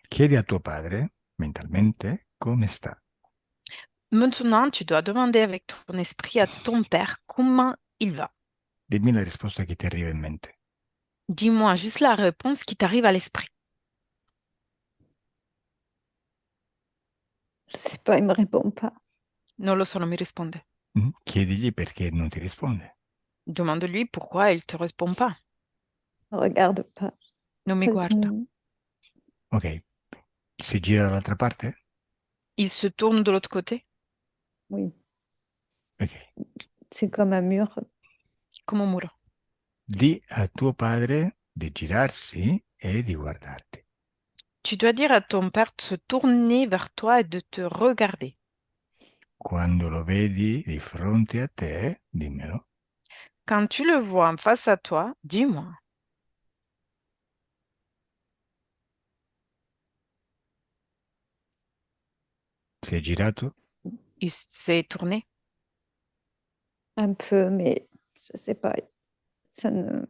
[SPEAKER 1] Chiedi a tuo padre, mentalmente, come sta.
[SPEAKER 3] Maintenant, tu dois demander avec ton esprit à ton père comment il va.
[SPEAKER 1] Dimmi la risposta che ti arriva in mente.
[SPEAKER 3] Dis-moi juste la réponse qui t'arrive à l'esprit.
[SPEAKER 2] Je sais pas, il me répond pas.
[SPEAKER 3] Non lo so, non mi risponde.
[SPEAKER 1] Chiedigli perché non ti risponde.
[SPEAKER 3] Demande-lui pourquoi il te répond pas.
[SPEAKER 2] Il me regarde pas.
[SPEAKER 3] Non mi
[SPEAKER 2] Pas
[SPEAKER 3] guarda.
[SPEAKER 2] une-
[SPEAKER 1] Ok, si gira dall'altra parte?
[SPEAKER 3] Il se tourne de l'autre côté,
[SPEAKER 2] Oui,
[SPEAKER 1] Ok.
[SPEAKER 2] c'est comme un mur.
[SPEAKER 3] comme un muro.
[SPEAKER 1] Di a tuo padre di girarsi e di guardarti.
[SPEAKER 3] Tu dois dire à ton père de se tourner vers toi et de te regarder.
[SPEAKER 1] Quando lo vedi di fronte a te, dimmelo.
[SPEAKER 3] Quand tu le vois en face à toi, dis-moi.
[SPEAKER 1] Si è girato?
[SPEAKER 3] Il s'est tourné.
[SPEAKER 2] Un peu, mais je sais pas. Ça ne...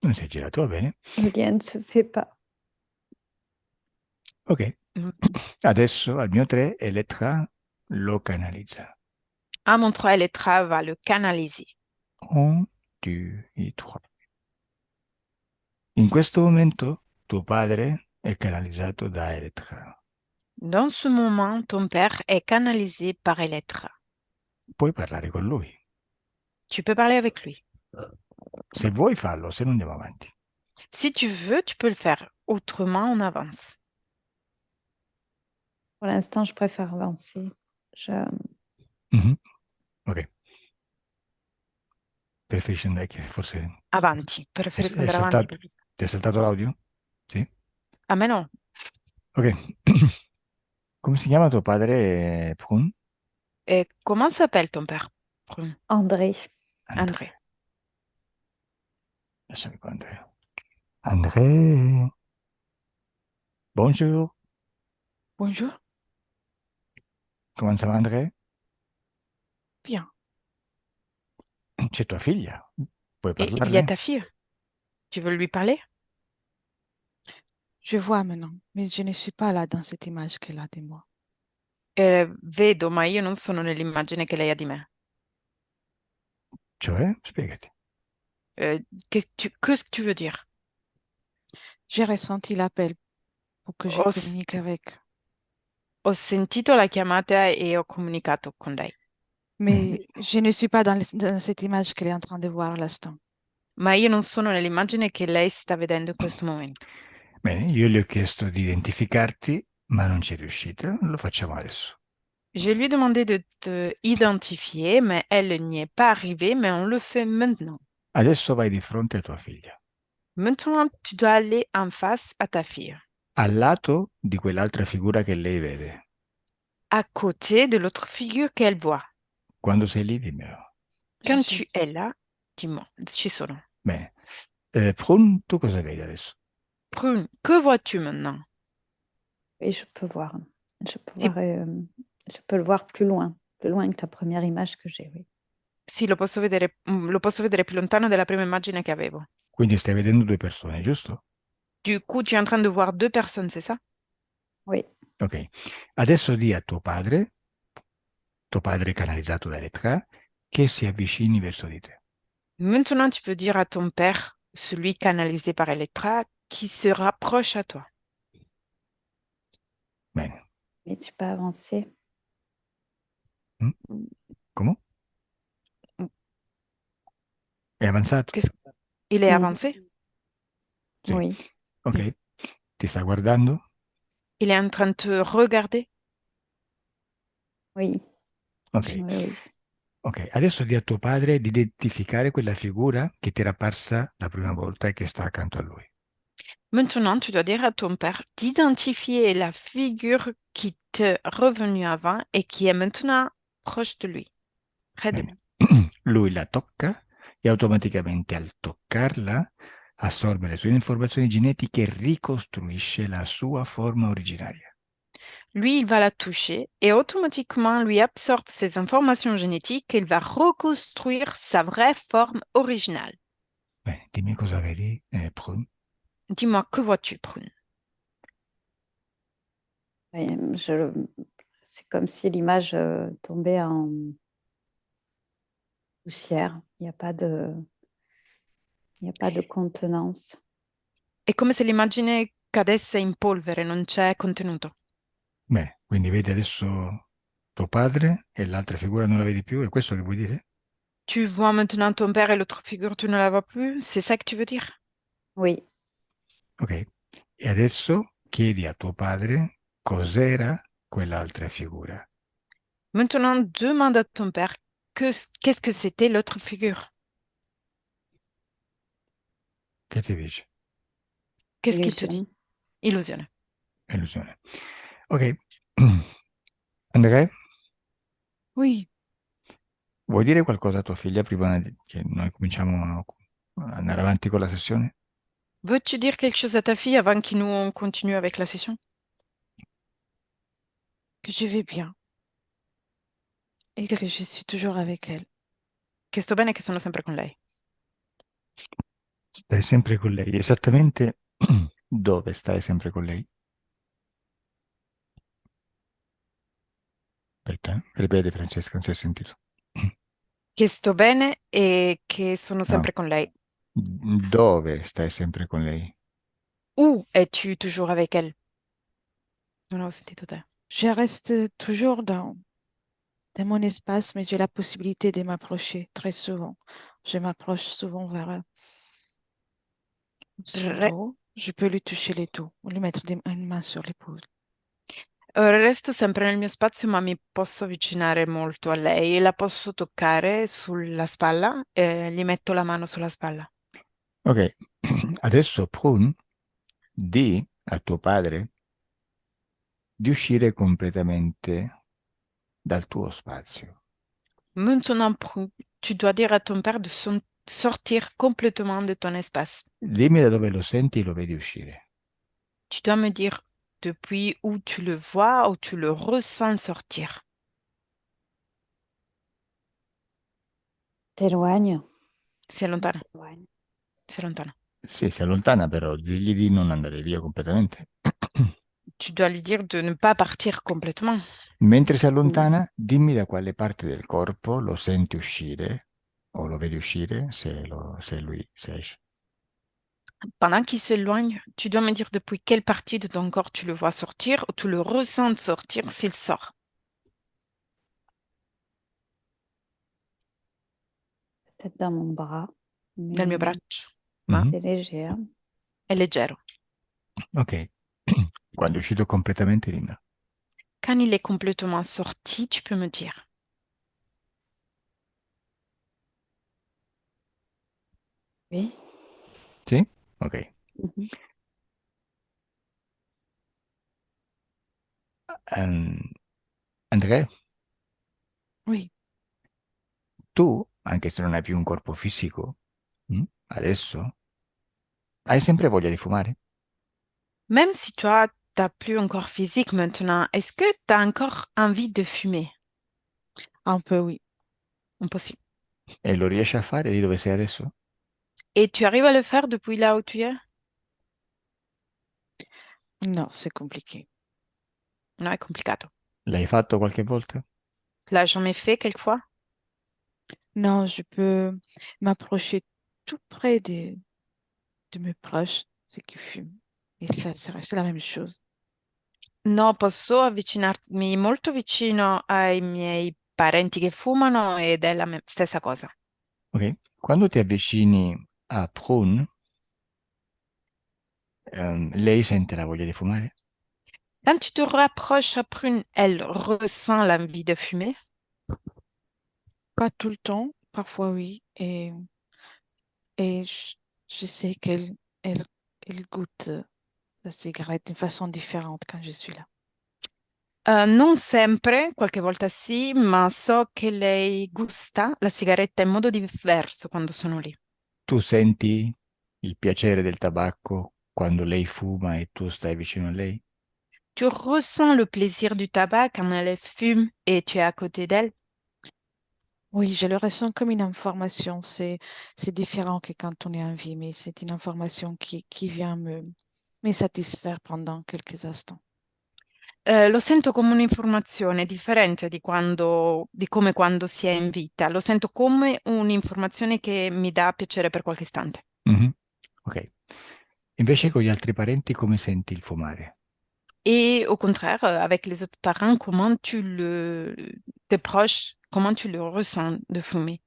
[SPEAKER 1] Non si è girato, va bene.
[SPEAKER 2] Le lien ne se fait pas.
[SPEAKER 1] Ok.
[SPEAKER 3] Mm.
[SPEAKER 1] Adesso al mio 3 Elettra lo canalizza.
[SPEAKER 3] À mon 3, Elettra va le canaliser.
[SPEAKER 1] 1, 2 e 3. In questo momento tuo padre è canalizzato da Elettra.
[SPEAKER 3] Dans ce moment, ton père est canalisé par Elettra.
[SPEAKER 1] Puoi parlare con lui.
[SPEAKER 3] Tu peux parler avec lui.
[SPEAKER 1] Se vuoi fallo, se no andiamo avanti.
[SPEAKER 3] Si tu veux, tu peux le faire. Autrement, on avance.
[SPEAKER 2] Pour l'instant, je préfère avancer.
[SPEAKER 1] Mhm. Ok. Preferisci andare, che forse
[SPEAKER 3] Avanti. Preferisco
[SPEAKER 1] è
[SPEAKER 3] andare avanti.
[SPEAKER 1] saltato, ti è saltato l'audio? Sì?
[SPEAKER 3] A me no.
[SPEAKER 1] Ok. Come si chiama tuo padre, Prun?
[SPEAKER 3] Et comment s'appelle ton père? Brune.
[SPEAKER 2] André,
[SPEAKER 3] André.
[SPEAKER 1] Lasciami qua, Andrea. André. Bonjour.
[SPEAKER 4] Bonjour.
[SPEAKER 1] Come ça va, André?
[SPEAKER 4] Bien.
[SPEAKER 1] C'è tua figlia. Puoi
[SPEAKER 3] Et il y a
[SPEAKER 1] parlarle?
[SPEAKER 3] ta fille. Tu veux lui parler?
[SPEAKER 4] Je vois maintenant, mais je ne suis pas là dans cette image qu'elle a de moi.
[SPEAKER 3] Vedo, ma io non sono nell'immagine che lei ha di me.
[SPEAKER 1] Cioè? Spiegati.
[SPEAKER 3] Qu'est-ce que tu veux dire?
[SPEAKER 4] J'ai ressenti l'appel pour que je
[SPEAKER 3] Ho, s-
[SPEAKER 4] communique avec.
[SPEAKER 3] ho sentito la chiamata e ho comunicato con lei,
[SPEAKER 4] Mais je ne suis pas dans cette image qu'elle est en train de voir à l'instant.
[SPEAKER 3] ma io non sono nell'immagine che lei sta vedendo in questo momento.
[SPEAKER 1] Bene, io le ho chiesto di identificarti, ma non ci è riuscita. Lo facciamo adesso.
[SPEAKER 3] Je lui ai demandé de te identifier, mais elle n'y est pas arrivée, mais on le fait maintenant.
[SPEAKER 1] Adesso vai di fronte a tua figlia,
[SPEAKER 3] Maintenant, tu dois aller en face à ta fille,
[SPEAKER 1] al lato di quell'altra figura che lei vede.
[SPEAKER 3] à côté de l'autre figure qu'elle voit.
[SPEAKER 1] Quando sei lì, dimmelo.
[SPEAKER 3] Quand
[SPEAKER 4] Je-
[SPEAKER 3] tu es là, dis-moi, ci sono.
[SPEAKER 1] Bene. Prun, tu cosa vedi adesso?
[SPEAKER 3] Prune, que vois-tu maintenant?
[SPEAKER 2] et je peux voir. Je peux
[SPEAKER 3] Si,
[SPEAKER 2] voir, je peux le voir plus loin que la première image que j'ai. Oui.
[SPEAKER 3] sì, lo posso vedere più lontano della prima immagine che avevo.
[SPEAKER 1] Quindi stai vedendo due persone, giusto?
[SPEAKER 3] Du coup, tu es en train de voir deux personnes, c'est ça?
[SPEAKER 2] Oui.
[SPEAKER 1] Ok. Adesso di a tuo padre canalizzato da Elettra, che si avvicini verso di te.
[SPEAKER 3] Maintenant, tu peux dire à ton père, celui canalisé par Electra, qui se rapproche à toi.
[SPEAKER 1] Bene.
[SPEAKER 2] Mais tu peux avancer.
[SPEAKER 1] Mm? Comment? È avanzato?
[SPEAKER 3] Qu'est-ce- Il est
[SPEAKER 2] Mm.
[SPEAKER 3] avancé?
[SPEAKER 1] Sì.
[SPEAKER 2] Oui,
[SPEAKER 1] Ok. Ti sta guardando?
[SPEAKER 3] Il est en train de te regarder?
[SPEAKER 2] oui,
[SPEAKER 1] Ok.
[SPEAKER 2] oui, oui.
[SPEAKER 1] Ok. Adesso di a tuo padre di identificare quella figura che ti era apparsa la prima volta e che sta accanto a lui.
[SPEAKER 3] Maintenant, tu dois dire à ton père d'identifier la figure qui t'est revenue avant et qui est maintenant proche de lui, près de lui.
[SPEAKER 1] Bene. Lui la tocca e automaticamente al toccarla assorbe le sue informazioni genetiche e ricostruisce la sua forma originaria.
[SPEAKER 3] Lui, il va la toucher et automatiquement lui absorbe ses informations génétiques et il va reconstruire sa vraie forme originale.
[SPEAKER 1] Bene, dimmi cosa vedi, Prun.
[SPEAKER 3] Dis-moi, que vois-tu, Prune?
[SPEAKER 2] Oui, c'est comme si l'image tombait en poussière. Il n'y a pas de contenance.
[SPEAKER 3] È come se l'immagine cadesse in polvere, non c'è contenuto.
[SPEAKER 1] Bene, quindi vedi adesso tuo padre e l'altra figura non la vedi più, è questo che vuoi dire?
[SPEAKER 3] Tu vois maintenant ton père et l'autre figure, tu ne la vois plus? C'est ça que tu veux dire?
[SPEAKER 2] Oui,
[SPEAKER 1] Ok. E adesso chiedi a tuo padre cos'era quell'altra figura.
[SPEAKER 3] Maintenant, demande à ton père qu'est-ce que c'était l'autre figure?
[SPEAKER 1] Che ti dice?
[SPEAKER 3] Qu'est-ce qu'il te dit?
[SPEAKER 2] illusion.
[SPEAKER 3] Illusione.
[SPEAKER 1] Illusione. Ok. Andrea,
[SPEAKER 4] Oui,
[SPEAKER 1] vuoi dire qualcosa a tua figlia prima che noi cominciamo a andare avanti con la sessione?
[SPEAKER 3] Veux-tu dire quelque chose à ta fille avant que nous on continue avec la session?
[SPEAKER 4] que je vais bien et
[SPEAKER 3] Che,
[SPEAKER 4] que je suis toujours avec elle.
[SPEAKER 3] che sto bene e che sono sempre con lei.
[SPEAKER 1] Stai sempre con lei. Esattamente dove stai sempre con lei? Aspetta, ripeti Francesca, non si è sentito.
[SPEAKER 3] Che sto bene e che sono
[SPEAKER 1] No.
[SPEAKER 3] sempre con lei.
[SPEAKER 1] Dove stai sempre con lei?
[SPEAKER 3] Où es-tu toujours avec elle? Non ho sentito te.
[SPEAKER 4] Je reste toujours dans mon espace, mais j'ai la possibilité de m'approcher très souvent. Je m'approche souvent vers son
[SPEAKER 3] Re-
[SPEAKER 4] dos. Je peux lui toucher les dos ou lui mettre une main sur l'épaule.
[SPEAKER 3] Resto sempre nel mio spazio, ma mi posso avvicinare molto a lei e la posso toccare sulla spalla e gli metto la mano sulla spalla.
[SPEAKER 1] Ok, adesso Prun di a tuo padre di uscire completamente dal tuo spazio.
[SPEAKER 3] Maintenant, tu dois dire à ton père de sortir complètement de ton espace.
[SPEAKER 1] Dimmi da dove lo senti e lo vedi uscire.
[SPEAKER 3] Tu dois me dire depuis où tu le vois ou tu le ressens sortir.
[SPEAKER 2] T'éloignes.
[SPEAKER 3] Si è
[SPEAKER 2] Il
[SPEAKER 3] lontano,
[SPEAKER 2] s'éloigne.
[SPEAKER 3] si è lontano.
[SPEAKER 1] Sì, si allontana però, digli di non andare via completamente.
[SPEAKER 3] Tu dois lui dire de ne pas partir complètement.
[SPEAKER 1] Mentre si
[SPEAKER 2] Mm.
[SPEAKER 1] allontana, dimmi da quale parte del corpo lo senti uscire o lo vedi uscire se lui se esce.
[SPEAKER 3] Pendant qu'il s'éloigne, tu dois me dire depuis quelle partie de ton corps tu le vois sortir ou tu le ressens sortir s'il sort.
[SPEAKER 2] Peut-être dans mon bras,
[SPEAKER 3] Nel mio
[SPEAKER 2] mais
[SPEAKER 3] braccio, ma
[SPEAKER 1] Mhm.
[SPEAKER 2] c'est léger, hein.
[SPEAKER 3] è leggero.
[SPEAKER 1] Ok, quando è uscito completamente dimmi.
[SPEAKER 3] Quand il est complètement sorti, tu peux me dire.
[SPEAKER 2] Oui.
[SPEAKER 1] Sì? Ok.
[SPEAKER 2] Mhm.
[SPEAKER 1] Andrea,
[SPEAKER 4] Oui,
[SPEAKER 1] tu, anche se non hai più un corpo fisico, adesso hai sempre voglia di fumare?
[SPEAKER 3] Même si toi, t'as plus un corps physique maintenant, est-ce que tu as encore envie de fumer?
[SPEAKER 4] un peu oui.
[SPEAKER 3] Impossible.
[SPEAKER 1] E lo riesci a fare lì dove sei adesso?
[SPEAKER 3] Et tu arrives à le faire depuis là où tu es?
[SPEAKER 4] Non, c'est compliqué.
[SPEAKER 3] No, è complicato.
[SPEAKER 1] L'hai fatto qualche volta?
[SPEAKER 3] L'as jamais fait quelquefois?
[SPEAKER 4] Non, je peux m'approcher tout près de mes proches, ceux qui fument. Et ça, c'est la même chose.
[SPEAKER 3] No, posso avvicinarmi molto vicino ai miei parenti che fumano ed è la stessa cosa.
[SPEAKER 1] Ok? Quando ti avvicini a Prune, lei sente la voglia di fumare?
[SPEAKER 3] Quand tu te rapproches à Prune, elle ressent l'envie de fumer.
[SPEAKER 4] Pas tout le temps, parfois oui. Et je sais elle goûte la cigarette d'une façon différente quand je suis là.
[SPEAKER 3] Non sempre, qualche volta sì, ma so che lei gusta la sigaretta in modo diverso quando sono lì.
[SPEAKER 1] Tu senti il piacere del tabacco quando lei fuma e tu stai vicino a lei?
[SPEAKER 3] Tu ressens le plaisir du tabac quand elle fume et tu es à côté d'elle.
[SPEAKER 4] Oui, je le ressens comme une information. C'est différent que quand on est en vie, mais c'est une information qui vient me satisfaire pendant quelques instants.
[SPEAKER 3] Lo sento come un'informazione differente di come quando si è in vita. Lo sento come un'informazione che mi dà piacere per qualche istante.
[SPEAKER 1] Mhm. Ok. Invece con gli altri parenti come senti il fumare?
[SPEAKER 3] Et au contraire, avec les autres parents, tes proches, comment tu le ressens de fumer?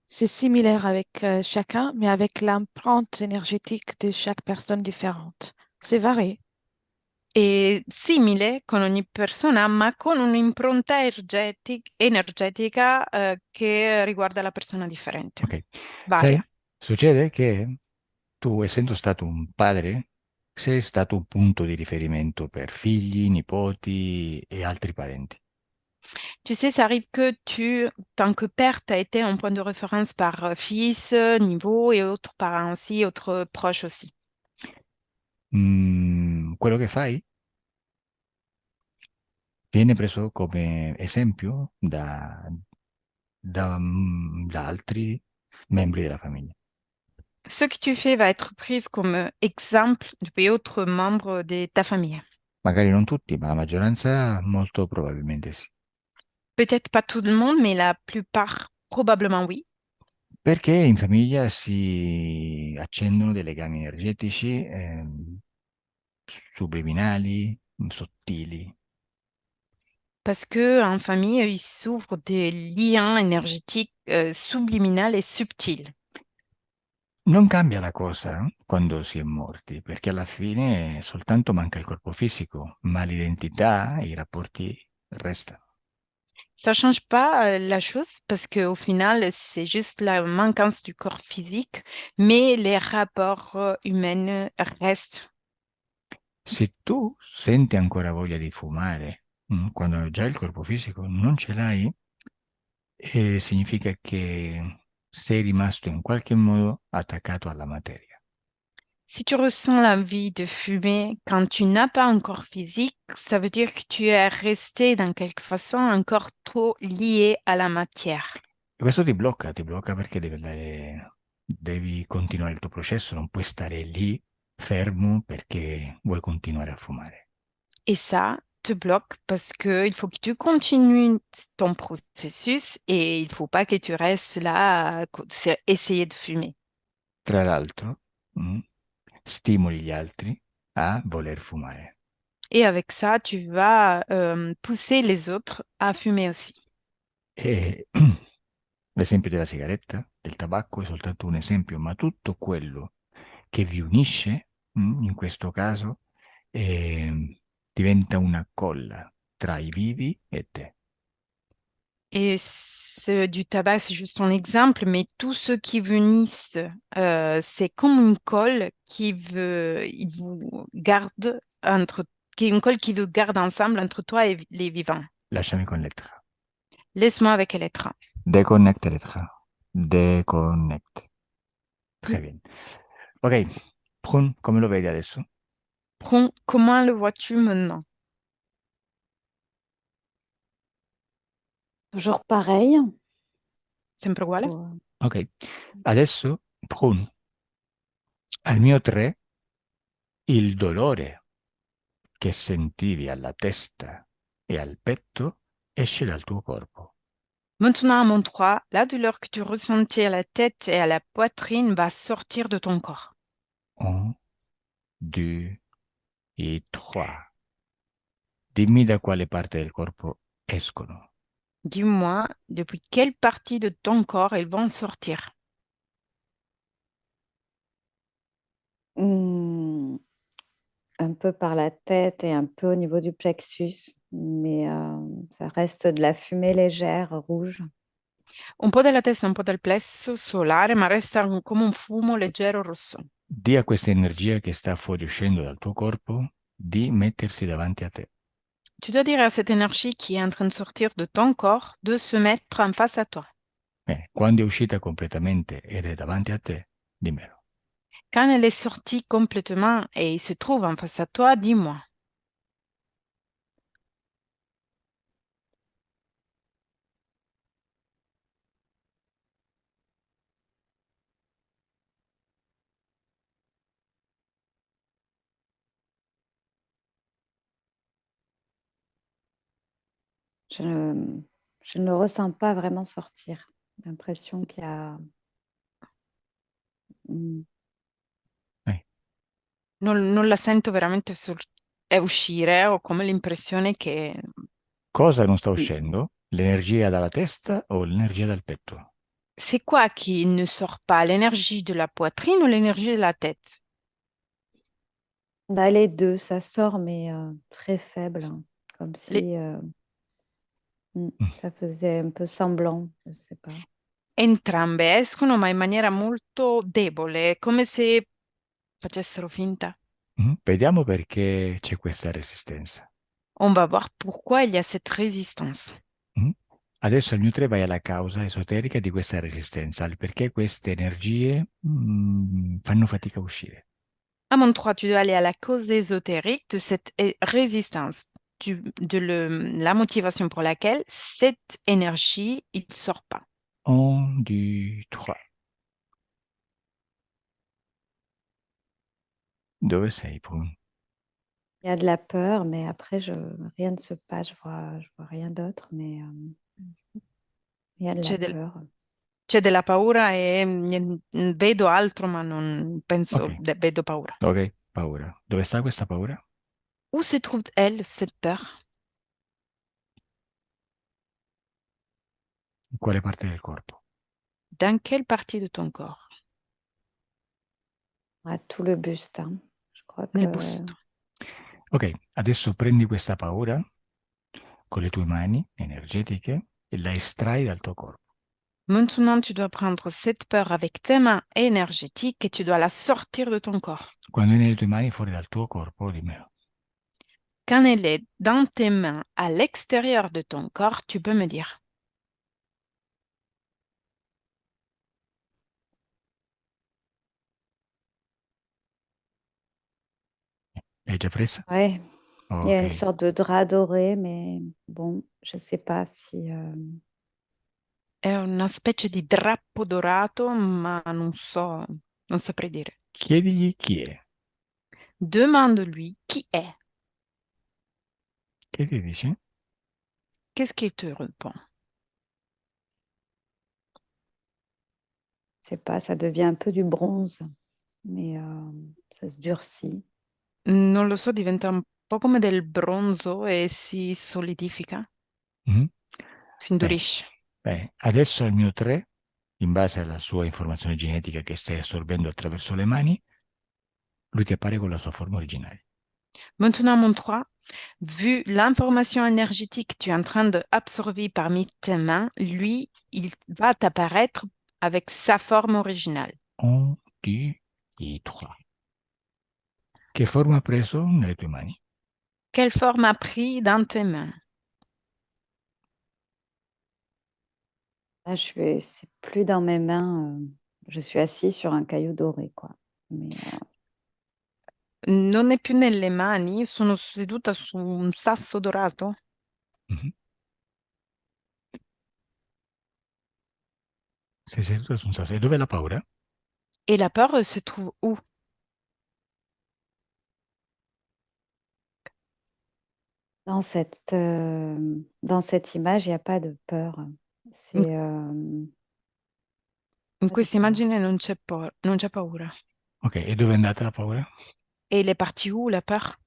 [SPEAKER 4] C'est similaire avec chacun, mais avec l'empreinte énergétique de chaque personne différente. C'est varié.
[SPEAKER 3] È simile con ogni persona, ma con un'impronta energetica, che riguarda la persona differente.
[SPEAKER 1] Ok. Sai,
[SPEAKER 3] Varia.
[SPEAKER 1] succede che tu, essendo stato un padre, sei stato un punto di riferimento per figli, nipoti e altri parenti.
[SPEAKER 3] Tu sais, ça arrive que tant que père, tu as été un point de référence par fils, niveau et autres parents aussi, autres proches aussi.
[SPEAKER 1] Quello che fai viene preso come esempio da altri membri della famiglia.
[SPEAKER 3] Ce que tu fais va être prise comme exemple depuis autres membres de ta famille.
[SPEAKER 1] Magari non tutti, ma la maggioranza molto probabilmente sì.
[SPEAKER 3] Peut-être pas tout le monde, mais la plupart, probablement oui.
[SPEAKER 1] Perché in famiglia si accendono dei legami energetici subliminali, sottili.
[SPEAKER 3] Parce que en famille, ils s'ouvrent des liens énergétiques subliminaux et subtils.
[SPEAKER 1] Non cambia la cosa quando si è morti, perché alla fine soltanto manca il corpo fisico, ma l'identità e i rapporti restano.
[SPEAKER 3] Ça change pas la chose parce qu'au final, c'est juste la manquance du corps physique, mais les rapports humains restent.
[SPEAKER 1] Se tu senti ancora voglia di fumare, quando già il corpo fisico non ce l'hai, significa che sei rimasto in qualche modo attaccato alla materia.
[SPEAKER 3] Si tu ressens l'envie de fumer quand tu n'as pas un corps physique, ça veut dire que tu es resté dans quelque façon encore trop lié à la matière.
[SPEAKER 1] E questo ti blocca perché devi continuare il tuo processo, non puoi stare lì fermo perché vuoi continuare a fumare.
[SPEAKER 3] Et ça te bloque parce que il faut que tu continues ton processus et il faut pas que tu restes là à essayer de fumer.
[SPEAKER 1] Tra l'altro, stimoli gli altri a voler fumare.
[SPEAKER 3] Et avec ça, tu vas pousser les autres à fumer aussi.
[SPEAKER 1] E l'esempio della sigaretta, del tabacco è soltanto un esempio, ma tutto quello che vi unisce, in questo caso, diventa una colla tra i vivi e te.
[SPEAKER 3] Et du tabac, c'est juste un exemple, mais tous ceux qui unissent, c'est comme une colle il vous garde qui est une colle qui vous garde ensemble entre toi et les vivants.
[SPEAKER 1] Lasciami connettere.
[SPEAKER 3] Laisse-moi avec Elettra.
[SPEAKER 1] Deconnect Elettra. Deconnect. Très bien. Ok, Prun, come lo vedi adesso?
[SPEAKER 3] Comment le vois-tu maintenant?
[SPEAKER 2] Toujours pareil.
[SPEAKER 3] Sempre uguale?
[SPEAKER 1] Ok, adesso, Prun, al mio 3, il dolore che sentivi alla testa e al petto esce dal tuo corpo.
[SPEAKER 3] Maintenant, à mon 3, la douleur que tu ressentais à la tête et à la poitrine va sortir de ton corps.
[SPEAKER 1] 1, 2 e 3. Dimmi da quale parte del corpo escono.
[SPEAKER 3] Dis-moi, depuis quelle partie de ton corps ils vont sortir?
[SPEAKER 2] Hmm, un peu par la tête et un peu au niveau du plexus, mais ça reste de la fumée légère, rouge.
[SPEAKER 3] Un po' della testa, un po' del plesso solare, ma resta come un fumo leggero rosso.
[SPEAKER 1] Di a questa energia che sta fuoriuscendo dal tuo corpo di mettersi davanti a te.
[SPEAKER 3] Tu dois dire à cette énergie qui est en train de sortir de ton corps de se mettre en face à toi.
[SPEAKER 1] Bene, quando è uscita completamente ed è davanti a te, dimmelo.
[SPEAKER 3] Quand elle est sortie complètement et se trouve en face à toi, dis-moi.
[SPEAKER 2] Je, je ne le ressens pas vraiment sortir. J'ai l'impression qu'il y a... Hmm.
[SPEAKER 1] Eh,
[SPEAKER 3] Non la sento veramente uscire, ho come l'impressione che
[SPEAKER 1] Cosa non sta uscendo? L'energia dalla testa o l'energia dal petto?
[SPEAKER 3] c'est quoi qui ne sort pas, l'énergie de la poitrine ou l'énergie de la tête?
[SPEAKER 2] Bah, les deux, ça sort, mais très faible, hein. Comme
[SPEAKER 3] Le-
[SPEAKER 2] si
[SPEAKER 1] Mm.
[SPEAKER 2] ça faisait un peu semblant, je ne sais pas.
[SPEAKER 3] Entrambe escono, ma in maniera molto debole, come se facessero finta.
[SPEAKER 1] Vediamo perché c'è questa resistenza.
[SPEAKER 3] On va voir pourquoi il y a cette résistance.
[SPEAKER 1] Mm. Adesso al mio 3 vai alla causa esoterica di questa resistenza, al perché queste energie fanno fatica a uscire.
[SPEAKER 3] À mon 3, tu dois aller à la cause ésotérique de cette résistance, la motivation pour laquelle cette énergie, il ne sort pas.
[SPEAKER 1] 1, 2, 3. Dove sei, Pum?
[SPEAKER 2] Il y a de la peur, mais après, rien ne se passe. Je vois rien d'autre, mais il y a de la
[SPEAKER 3] C'è del-
[SPEAKER 2] peur.
[SPEAKER 3] c'è della paura e vedo altro, ma non
[SPEAKER 1] Ok,
[SPEAKER 3] penso, vedo paura.
[SPEAKER 1] ok, paura. Dove sta questa paura?
[SPEAKER 3] Où se trouve-t-elle, cette peur?
[SPEAKER 1] In quale parte del corpo?
[SPEAKER 3] Dans quelle partie de ton corps?
[SPEAKER 2] À tout le buste, hein. Je crois
[SPEAKER 3] Nel
[SPEAKER 2] que
[SPEAKER 3] busto.
[SPEAKER 1] Ok, adesso prendi questa paura con le tue mani energetiche e la estrai dal tuo corpo.
[SPEAKER 3] Maintenant, tu dois prendre cette peur avec tes mains énergétiques et tu dois la sortir de ton corps.
[SPEAKER 1] Quando è nelle tue mani fuori dal tuo corpo, dimmelo.
[SPEAKER 3] Quand elle est dans tes mains, à l'extérieur de ton corps, tu peux me dire.
[SPEAKER 1] L'hai già presa?
[SPEAKER 2] ouais, il y a une
[SPEAKER 1] Ok.
[SPEAKER 2] sorte de drap doré, mais bon, je ne sais pas si...
[SPEAKER 3] È una specie di drappo dorato, ma non so, non saprei dire.
[SPEAKER 1] Chiedigli chi è.
[SPEAKER 3] Demande-lui qui est.
[SPEAKER 1] Che ti dice?
[SPEAKER 3] Qu'est-ce qu'il te répond?
[SPEAKER 2] je sais pas, ça devient un peu du bronze, mais ça se durcit.
[SPEAKER 3] Non lo so, diventa un po' come del bronzo e si solidifica,
[SPEAKER 1] Mhm.
[SPEAKER 3] si
[SPEAKER 1] Bene,
[SPEAKER 3] indurisce.
[SPEAKER 1] bene. Adesso al mio 3, in base alla sua informazione genetica che stai assorbendo attraverso le mani, lui ti appare con la sua forma originale.
[SPEAKER 3] Maintenant, mon 3, vu l'information énergétique que tu es en train d'absorber parmi tes mains, lui, il va t'apparaître avec sa forme originale.
[SPEAKER 1] 1, 2 e 3. Che forma ha preso nelle tue mani?
[SPEAKER 3] Quelle forme a pris dans tes mains?
[SPEAKER 2] Là, c'est plus dans mes mains. Je suis assise sur un caillou doré, quoi. Mais
[SPEAKER 3] Non è più nelle mani, sono seduta su un sasso dorato
[SPEAKER 1] Mhm. Sei seduto su un sasso. E dov'è la paura?
[SPEAKER 3] et la peur se trouve où?
[SPEAKER 2] dans cette image, il n'y a pas de peur.
[SPEAKER 3] In,
[SPEAKER 2] C'est
[SPEAKER 3] in
[SPEAKER 2] pas du
[SPEAKER 3] questa
[SPEAKER 2] tout.
[SPEAKER 3] immagine non c'è paura.
[SPEAKER 1] Ok, e dove è andata la paura?
[SPEAKER 3] E il est parti où, la peur?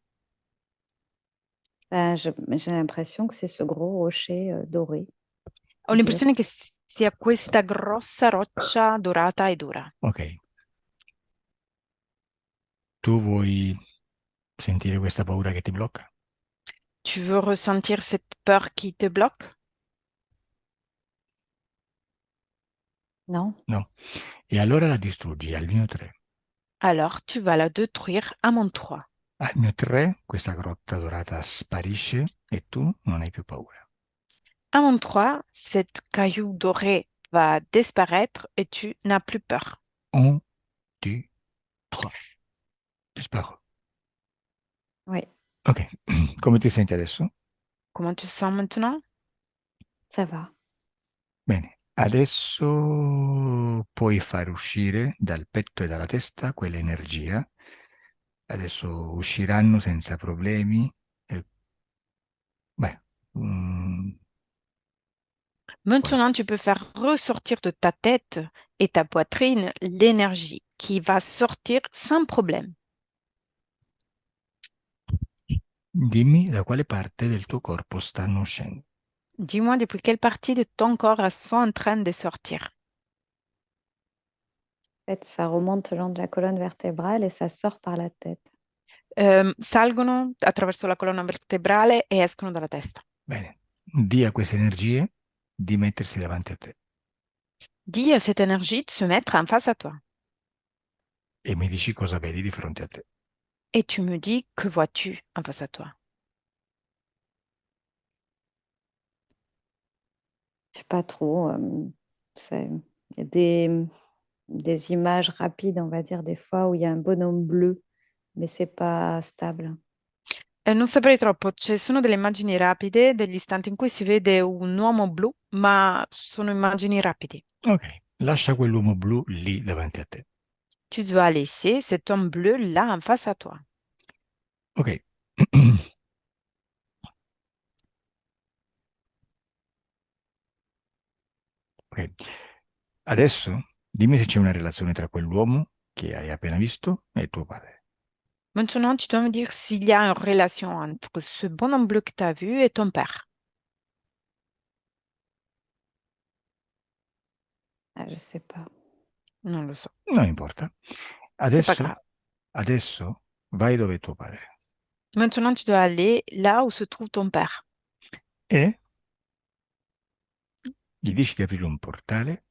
[SPEAKER 2] Ben, j'ai l'impression que c'est ce gros rocher doré
[SPEAKER 3] Ho
[SPEAKER 2] et dur.
[SPEAKER 3] l'impressione che sia questa grossa roccia dorata e dura.
[SPEAKER 1] Ok, tu vuoi sentire questa paura che ti blocca?
[SPEAKER 3] Tu veux ressentir cette peur qui te bloque?
[SPEAKER 2] Non?
[SPEAKER 1] No. E allora la distruggi al mio 3.
[SPEAKER 3] Alors tu vas la détruire à mon 3.
[SPEAKER 1] Al mio 3 questa grotta dorata sparisce e tu non hai più paura.
[SPEAKER 3] À mon 3, cette caillou doré va disparaître et tu n'as plus peur.
[SPEAKER 1] 1, 2, 3. Disparo.
[SPEAKER 2] Oui,
[SPEAKER 1] Ok, come ti senti adesso?
[SPEAKER 3] Comment tu te sens maintenant?
[SPEAKER 2] ça va.
[SPEAKER 1] Bene, adesso puoi far uscire dal petto e dalla testa quell'energia. Adesso usciranno senza problemi. E, beh, poi,
[SPEAKER 3] Maintenant, tu peux faire ressortir de ta tête et ta poitrine l'énergie qui va sortir sans problème.
[SPEAKER 1] dimmi da quale parte del tuo corpo stanno uscendo.
[SPEAKER 3] Dis-moi depuis quelle partie de ton corps elles sont en train de sortir.
[SPEAKER 2] En fait, ça remonte le long de la colonne vertébrale et ça sort par la tête.
[SPEAKER 3] Salgono attraverso la colonna vertebrale e escono dalla testa.
[SPEAKER 1] Bene, di a queste energie di mettersi davanti a te
[SPEAKER 3] Dis à cette énergie de se mettre en face à toi.
[SPEAKER 1] e mi dici cosa vedi di fronte a te.
[SPEAKER 3] Et tu me dis, que vois-tu en face à toi?
[SPEAKER 2] Je sais pas trop. Il y a des images rapides, on va dire, des fois où il y a un bonhomme bleu, mais c'est pas stable.
[SPEAKER 3] Non saprei troppo, ci sono delle immagini rapide, degli istanti in cui si vede un uomo blu, ma sono immagini rapidi.
[SPEAKER 1] Ok, lascia quell'uomo blu lì davanti a te.
[SPEAKER 3] Tu dois laisser cet homme bleu là en face à toi.
[SPEAKER 1] Ok. Ok. Adesso dimmi se c'è una relazione tra quell'uomo che hai appena visto e tuo padre.
[SPEAKER 3] Maintenant, tu dois me dire s'il y a une relation entre ce bonhomme bleu que tu as vu et ton père.
[SPEAKER 2] Ah, je sais pas.
[SPEAKER 3] Non lo so,
[SPEAKER 1] Non importa.
[SPEAKER 3] c'est pas
[SPEAKER 1] Adesso,
[SPEAKER 3] grave.
[SPEAKER 1] adesso vai dove è tuo padre
[SPEAKER 3] Maintenant, tu dois aller là où se trouve ton père.
[SPEAKER 1] e gli dici di aprire un portale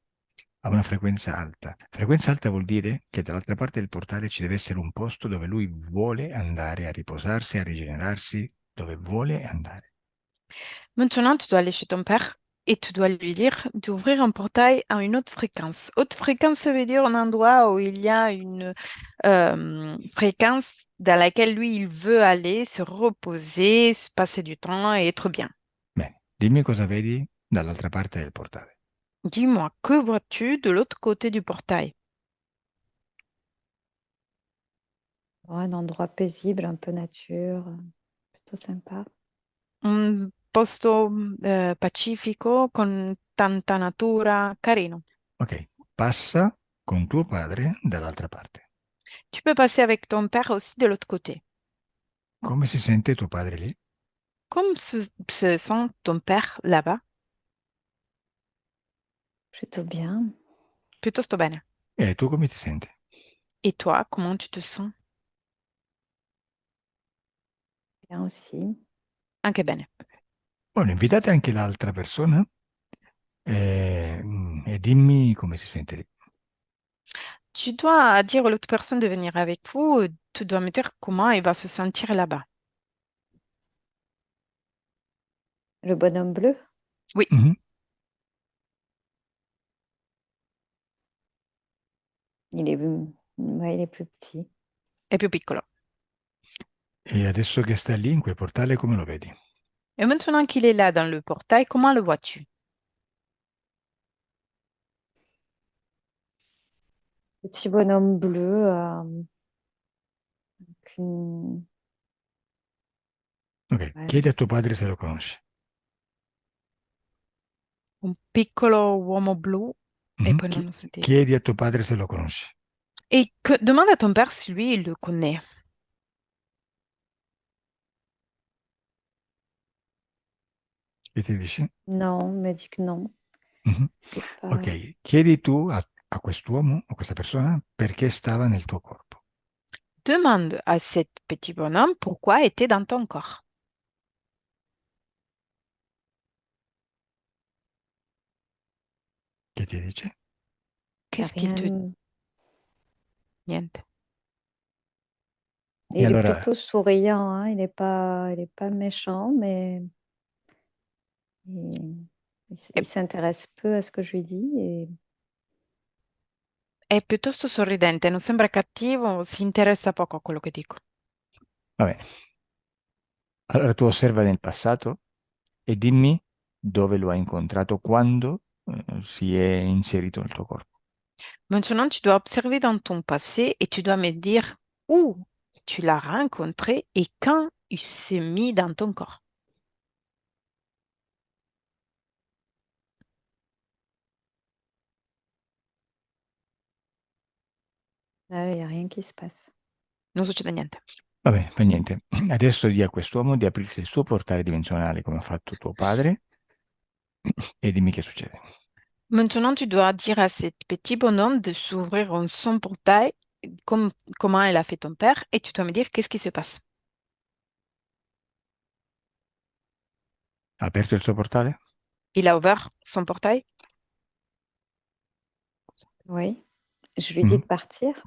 [SPEAKER 1] a una frequenza alta. Frequenza alta vuol dire che dall'altra parte del portale ci deve essere un posto dove lui vuole andare a riposarsi, a rigenerarsi, dove vuole andare.
[SPEAKER 3] Maintenant, tu dois aller chez ton père et tu dois lui dire d'ouvrir un portail à une autre fréquence. Haute fréquence, ça veut dire un endroit où il y a une fréquence dans laquelle lui, il veut aller se reposer, se passer du temps et être bien.
[SPEAKER 1] Bene, dimmi cosa vedi dall'altra parte del portale.
[SPEAKER 3] Dis-moi, que vois-tu de l'autre côté du portail?
[SPEAKER 2] Bon, un endroit paisible, un peu nature, plutôt sympa.
[SPEAKER 3] Un posto pacifico con tanta natura, carino.
[SPEAKER 1] Ok, passa con tuo padre dall'altra parte.
[SPEAKER 3] Tu peux passer avec ton père aussi de l'autre côté.
[SPEAKER 1] Come si sente tuo padre lì?
[SPEAKER 3] Comme se sent ton père là-bas?
[SPEAKER 2] Plutôt bien.
[SPEAKER 3] Piuttosto bene.
[SPEAKER 1] E tu come ti senti?
[SPEAKER 3] Et toi, comment tu te sens?
[SPEAKER 2] Bien aussi.
[SPEAKER 3] Anche bene.
[SPEAKER 1] Bueno, invitate anche l'altra persona e dimmi come si sente lì.
[SPEAKER 3] Tu dois dire à l'autre personne de venir avec vous. Tu dois me dire comment il va se sentir là-bas.
[SPEAKER 2] Le bonhomme bleu,
[SPEAKER 3] Oui,
[SPEAKER 1] Mhm.
[SPEAKER 2] ouais, il est plus petit.
[SPEAKER 3] è più piccolo.
[SPEAKER 1] E adesso che sta lì in quel portale, come lo vedi?
[SPEAKER 3] Et maintenant qu'il est là dans le portail, comment le vois-tu?
[SPEAKER 2] Petit bonhomme bleu, qu'une-
[SPEAKER 1] Ok,
[SPEAKER 2] ouais.
[SPEAKER 1] chiedi a tuo padre se lo conosce.
[SPEAKER 3] Un piccolo uomo blu e poi non ho sentito.
[SPEAKER 1] Chiedi a tuo padre se lo conosci.
[SPEAKER 3] Et demande à ton père si lui, il le connaît.
[SPEAKER 1] Che ti dice?
[SPEAKER 2] Non, il m'a dit que non.
[SPEAKER 1] Mhm.
[SPEAKER 2] C'est pas...
[SPEAKER 1] Ok, chiedi tu a quest'uomo, a questa persona, perché stava nel tuo corpo.
[SPEAKER 3] Demande à cet petit bonhomme pourquoi était dans ton corps.
[SPEAKER 1] Che ti dice?
[SPEAKER 3] Qu'est-ce qu'il te dit?
[SPEAKER 2] Rien.
[SPEAKER 3] Niente.
[SPEAKER 1] E
[SPEAKER 2] Il est
[SPEAKER 1] allora,
[SPEAKER 2] plutôt souriant, hein. Il est pas méchant, mais il,
[SPEAKER 3] È,
[SPEAKER 2] il s'intéresse peu à ce que je lui dis. Et
[SPEAKER 3] è piuttosto sorridente, non sembra cattivo, si interessa poco a quello che dico.
[SPEAKER 1] va bene. Allora tu osserva nel passato e dimmi dove lo hai incontrato, quando si è inserito nel tuo corpo.
[SPEAKER 3] Maintenant, tu dois observer dans ton passé et tu dois me dire où tu l'as rencontré et quand il s'est mis dans ton corps.
[SPEAKER 2] là, il n'y a rien qui se passe.
[SPEAKER 3] Non succede niente.
[SPEAKER 1] Va bene, fa niente. Adesso di a quest'uomo di aprirsi il suo portale dimensionale come ha fatto tuo padre e dimmi che succede.
[SPEAKER 3] Maintenant, tu dois dire à cet petit bonhomme de s'ouvrir en son portail, comme, comment elle a fait ton père, et tu dois me dire qu'est-ce qui se passe.
[SPEAKER 1] Ha aperto il suo portale?
[SPEAKER 3] Il a ouvert son portail.
[SPEAKER 2] Oui. Je lui dis
[SPEAKER 1] Mhm.
[SPEAKER 2] de partir.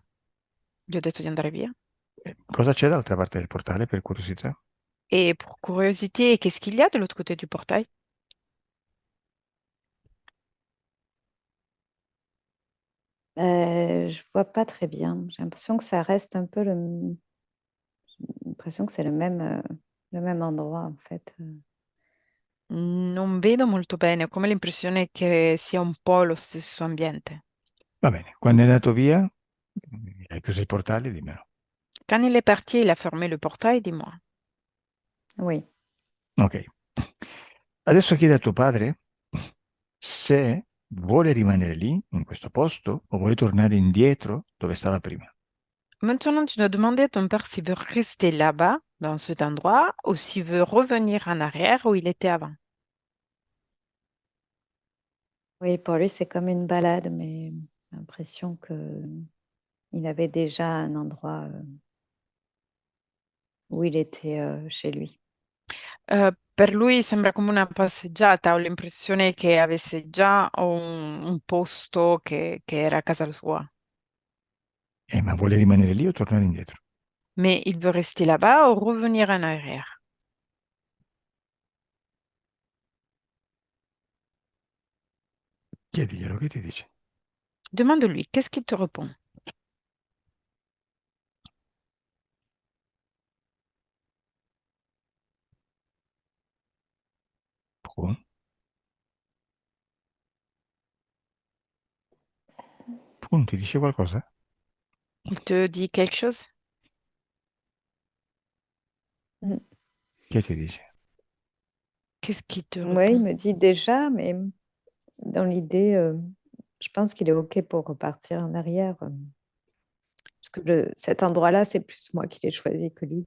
[SPEAKER 3] Gli ho detto di andare via.
[SPEAKER 1] Cosa c'è dall'altra parte del portale, per curiosità?
[SPEAKER 3] Et pour curiosité, qu'est-ce qu'il y a de l'autre côté du portail?
[SPEAKER 2] Je vois pas très bien. J'ai l'impression que ça reste un peu j'ai l'impression que c'est le même endroit, en fait.
[SPEAKER 3] Non vedo molto bene, ho come l'impressione che sia un po' lo stesso ambiente.
[SPEAKER 1] Va bene, quando è andato via, hai chiuso il portale, dimmelo.
[SPEAKER 3] Quand il est parti, il a fermé le portail, dis-moi.
[SPEAKER 2] Oui.
[SPEAKER 1] Ok. Adesso chiedi a tuo padre se vuole rimanere lì, in questo posto, o vuole tornare indietro dove stava prima.
[SPEAKER 3] Maintenant, tu dois demander à ton père s'il veut rester là-bas, dans cet endroit, ou s'il veut revenir en arrière où il était avant.
[SPEAKER 2] Oui, pour lui, c'est comme une balade, mais j'ai l'impression que il avait déjà un endroit où il était chez lui.
[SPEAKER 3] Per lui sembra come una passeggiata, ho l'impressione che avesse già un posto che era a casa sua.
[SPEAKER 1] Ma vuole rimanere lì o tornare indietro?
[SPEAKER 3] Mais il veut rester là-bas ou revenir en arrière.
[SPEAKER 1] Chiediglielo, che ti dice?
[SPEAKER 3] Demande-lui, qu'est-ce qu'il te répond?
[SPEAKER 1] Può? Può, ti dice qualcosa?
[SPEAKER 3] Il te dit quelque chose?
[SPEAKER 2] Mm.
[SPEAKER 1] Che ti dice?
[SPEAKER 3] Qu'est-ce qu'il te
[SPEAKER 2] Oui, il
[SPEAKER 3] répond?
[SPEAKER 2] me dit déjà, mais dans l'idée, je pense qu'il est OK pour repartir en arrière. Parce que cet endroit-là, c'est plus moi qui l'ai choisi que lui.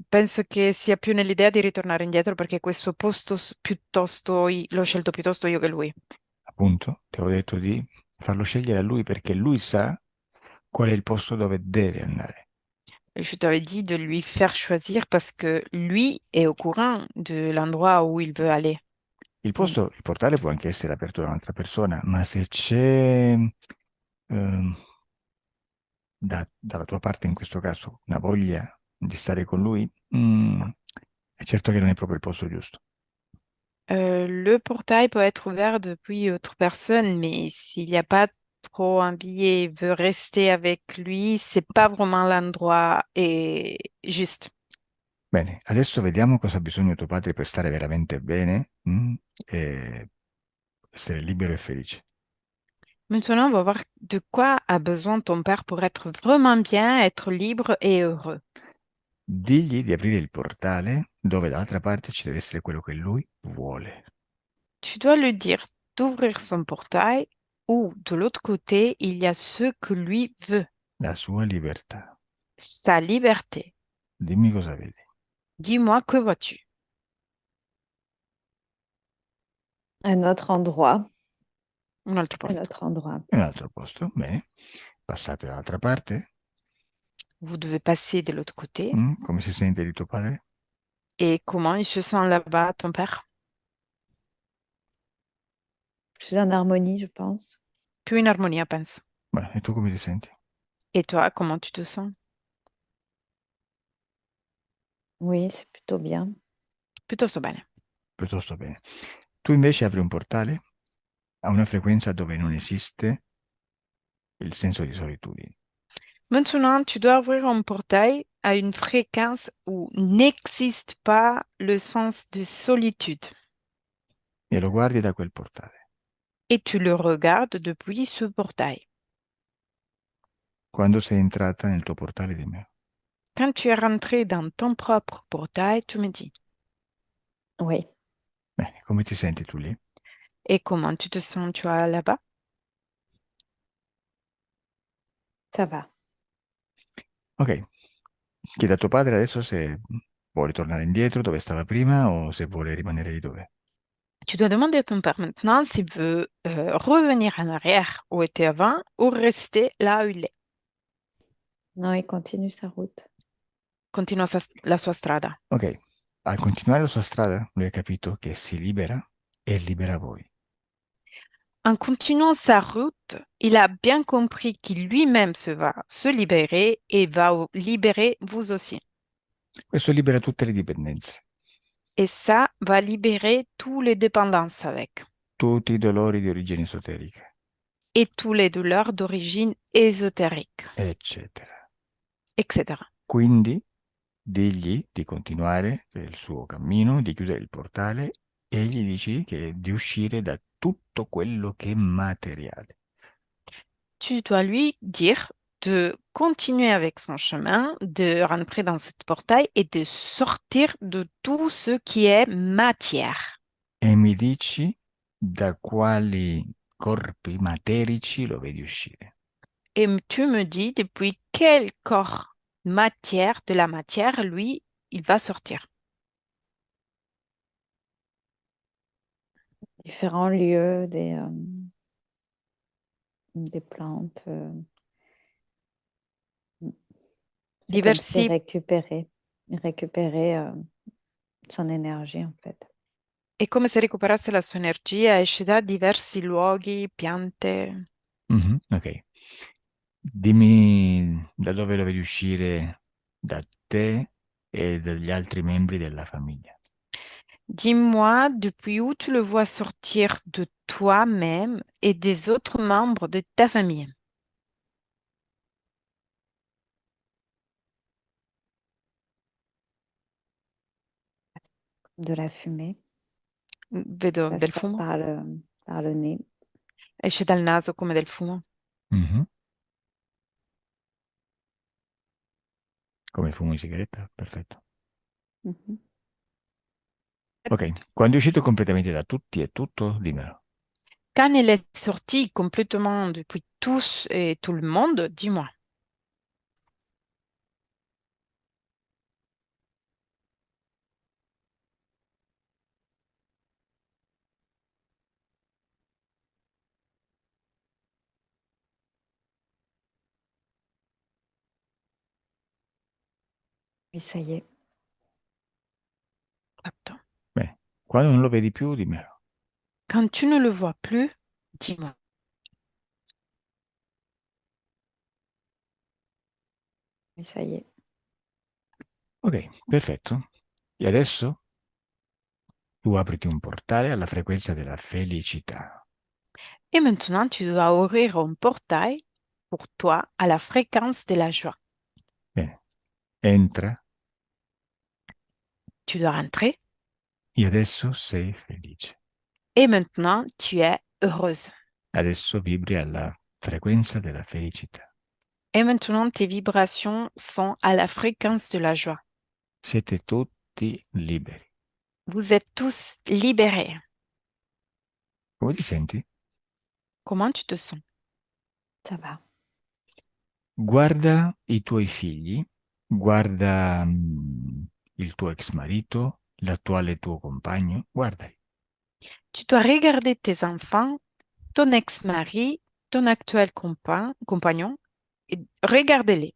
[SPEAKER 3] Penso che sia più nell'idea di ritornare indietro perché questo posto piuttosto l'ho scelto piuttosto io che lui.
[SPEAKER 1] Appunto, ti avevo detto di farlo scegliere a lui perché lui sa qual è il posto dove deve andare.
[SPEAKER 3] Je t'avais dit de lui faire choisir parce que lui est au courant de l'endroit où il veut aller.
[SPEAKER 1] Il
[SPEAKER 2] Mm.
[SPEAKER 1] posto, il portale può anche essere aperto da un'altra persona, ma se c'è ehm, dalla tua parte in questo caso una voglia di stare con lui, è certo che non è proprio il posto giusto.
[SPEAKER 3] Le portail peut être ouvert depuis autre personne, mais s'il n'y a pas trop envie et veut rester avec lui, c'est pas vraiment l'endroit juste.
[SPEAKER 1] Bene, adesso vediamo cosa ha bisogno tuo padre per stare veramente bene, e essere libero e felice.
[SPEAKER 3] Maintenant, on va voir de quoi a besoin ton père pour être vraiment bien, être libre et heureux.
[SPEAKER 1] Digli di aprire il portale dove dall'altra parte ci deve essere quello che lui vuole.
[SPEAKER 3] Tu dois lui dire d'ouvrir son portail ou de l'autre côté, il y a ce que lui veut,
[SPEAKER 1] la sua libertà.
[SPEAKER 3] sa liberté.
[SPEAKER 1] Dimmi cosa vedi.
[SPEAKER 3] Dis-moi, que vois-tu?
[SPEAKER 2] Un autre endroit.
[SPEAKER 3] Un altro
[SPEAKER 2] Un
[SPEAKER 3] posto.
[SPEAKER 2] autre endroit.
[SPEAKER 1] Un altro posto, bene. Passate dall'altra parte.
[SPEAKER 3] Vous devez passer de l'autre côté.
[SPEAKER 1] Come si sente di tuo padre?
[SPEAKER 3] Et comment il se sent là-bas, ton père?
[SPEAKER 2] Plus en harmonie, je pense.
[SPEAKER 3] Più in armonia, penso.
[SPEAKER 1] Beh, e tu come ti senti?
[SPEAKER 3] Et toi, comment tu te sens?
[SPEAKER 2] Oui, c'est plutôt bien.
[SPEAKER 3] Piuttosto bene.
[SPEAKER 1] Piuttosto bene. Tu invece apri un portale a una frequenza dove non esiste il senso di solitudine.
[SPEAKER 3] Maintenant, tu dois ouvrir un portail à une fréquence où n'existe pas le sens de solitude.
[SPEAKER 1] E lo guardi da quel portale.
[SPEAKER 3] Et tu le regardes depuis ce portail.
[SPEAKER 1] Quando sei entrata nel tuo portale di me,
[SPEAKER 3] Quand tu es rentré dans ton propre portail, tu me dis.
[SPEAKER 2] Oui,
[SPEAKER 1] bene, come ti senti tu lì?
[SPEAKER 3] Et comment tu te sens, toi, là-bas?
[SPEAKER 2] ça va.
[SPEAKER 1] Ok, chiedi a tuo padre adesso se vuole tornare indietro dove stava prima o se vuole rimanere lì dove.
[SPEAKER 3] Tu dois demander à ton père maintenant s'il veut revenir en arrière où était avant ou rester là où il est.
[SPEAKER 2] Non, il continue sa route.
[SPEAKER 3] Continua la sua strada.
[SPEAKER 1] Ok, al continuare la sua strada, lui ha capito che si libera e libera voi.
[SPEAKER 3] En continuant sa route, il a bien compris qu'il lui-même va se libérer et va libérer vous aussi.
[SPEAKER 1] Questo libera tutte le dipendenze,
[SPEAKER 3] Et ça va libérer tous les dépendances avec
[SPEAKER 1] tutti i dolori di origine esoterica,
[SPEAKER 3] et tous les douleurs d'origine ésotérique,
[SPEAKER 1] eccetera.
[SPEAKER 3] etc.
[SPEAKER 1] Quindi digli di continuare per il suo cammino, di chiudere il portale e gli dici di uscire da tutto quello che è materiale.
[SPEAKER 3] Tu dois lui dire de continuer avec son chemin, de rentrer dans ce portail et de sortir de tout ce qui est matière.
[SPEAKER 1] E mi dici da quali corpi materici lo vedi uscire.
[SPEAKER 3] Et tu me dis depuis quel corps matière, de la matière, lui, il va sortir.
[SPEAKER 2] Différents lieux, des plantes. C'est comme si
[SPEAKER 3] Diversi,
[SPEAKER 2] récupérer son énergie, en fait.
[SPEAKER 3] è come se recuperasse la sua energia, esce da diversi luoghi, piante.
[SPEAKER 1] Ok. Dimmi da dove lo vedi uscire da te e dagli altri membri della famiglia.
[SPEAKER 3] Dis-moi depuis où tu le vois sortir de toi-même et des autres membres de ta famille.
[SPEAKER 2] De la fumée,
[SPEAKER 3] Vedo
[SPEAKER 2] ça
[SPEAKER 3] del
[SPEAKER 2] sort
[SPEAKER 3] fumo,
[SPEAKER 2] par le nez.
[SPEAKER 3] esce dal naso come del fumo.
[SPEAKER 1] Mhm. Come fumo di sigaretta? Perfetto.
[SPEAKER 2] Mhm.
[SPEAKER 1] Ok, quando è uscito completamente da tutti e tutto, dimmelo.
[SPEAKER 3] Quand elle est sortie complètement depuis tous et tout le monde, dis-moi.
[SPEAKER 2] Et ça y est.
[SPEAKER 3] Attends.
[SPEAKER 1] Bene, quando non lo vedi più, dimmelo.
[SPEAKER 3] Quand tu ne le vois plus, dis-moi.
[SPEAKER 2] Et ça y est.
[SPEAKER 1] Ok, perfetto. E adesso tu apriti un portale alla frequenza della felicità.
[SPEAKER 3] Et maintenant, tu dois ouvrir un portail pour toi à la fréquence de la joie.
[SPEAKER 1] Bene, entra
[SPEAKER 3] Tu dois rentrer
[SPEAKER 1] e adesso sei felice.
[SPEAKER 3] et maintenant, tu es heureuse.
[SPEAKER 1] Adesso vibri alla frequenza della felicità.
[SPEAKER 3] Et maintenant, tes vibrations sont à la fréquence de la joie.
[SPEAKER 1] Siete tutti liberi.
[SPEAKER 3] Vous êtes tous libérés.
[SPEAKER 1] Come ti senti?
[SPEAKER 3] Comment tu te sens?
[SPEAKER 2] Ça va.
[SPEAKER 1] Guarda i tuoi figli, guarda il tuo ex marito, l'attuale tuo compagno, guardali.
[SPEAKER 3] Tu dois regarder tes enfants, ton ex-mari, ton actuel compagnon, et regardez-les.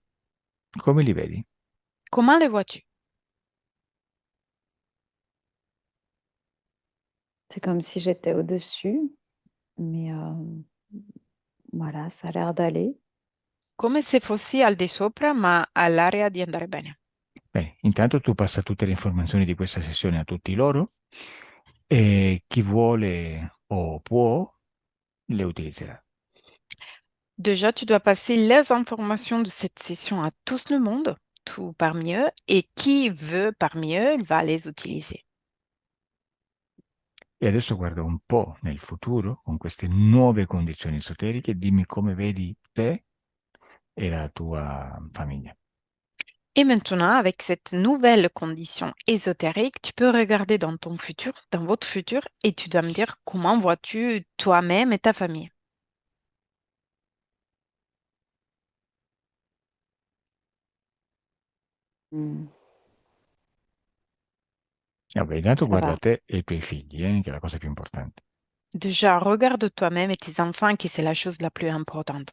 [SPEAKER 1] Come li vedi?
[SPEAKER 3] Comment les vois-tu?
[SPEAKER 2] C'est comme si j'étais au-dessus, mais voilà, ça a l'air d'aller.
[SPEAKER 3] Come se fossi al di sopra, ma all'area di andare bene.
[SPEAKER 1] Bene, intanto tu passa tutte le informazioni di questa sessione a tutti loro e chi vuole o può le utilizzerà.
[SPEAKER 3] Déjà, tu dois passer les informations de cette session à tout le monde, tout parmi eux, et qui veut parmi eux, il va les utiliser.
[SPEAKER 1] E adesso guarda un po' nel futuro con queste nuove condizioni esoteriche, dimmi come vedi te e la tua famiglia.
[SPEAKER 3] Et maintenant, avec cette nouvelle condition ésotérique, tu peux regarder dans ton futur, dans votre futur, et tu dois me dire comment vois-tu toi-même et ta famille.
[SPEAKER 2] Mm,
[SPEAKER 1] Vabbè, intanto
[SPEAKER 2] ça
[SPEAKER 1] guarda
[SPEAKER 2] va.
[SPEAKER 1] te e i tuoi figli, che è la cosa più importante.
[SPEAKER 3] Déjà, regarde toi-même et tes enfants, qui c'est la chose la plus importante.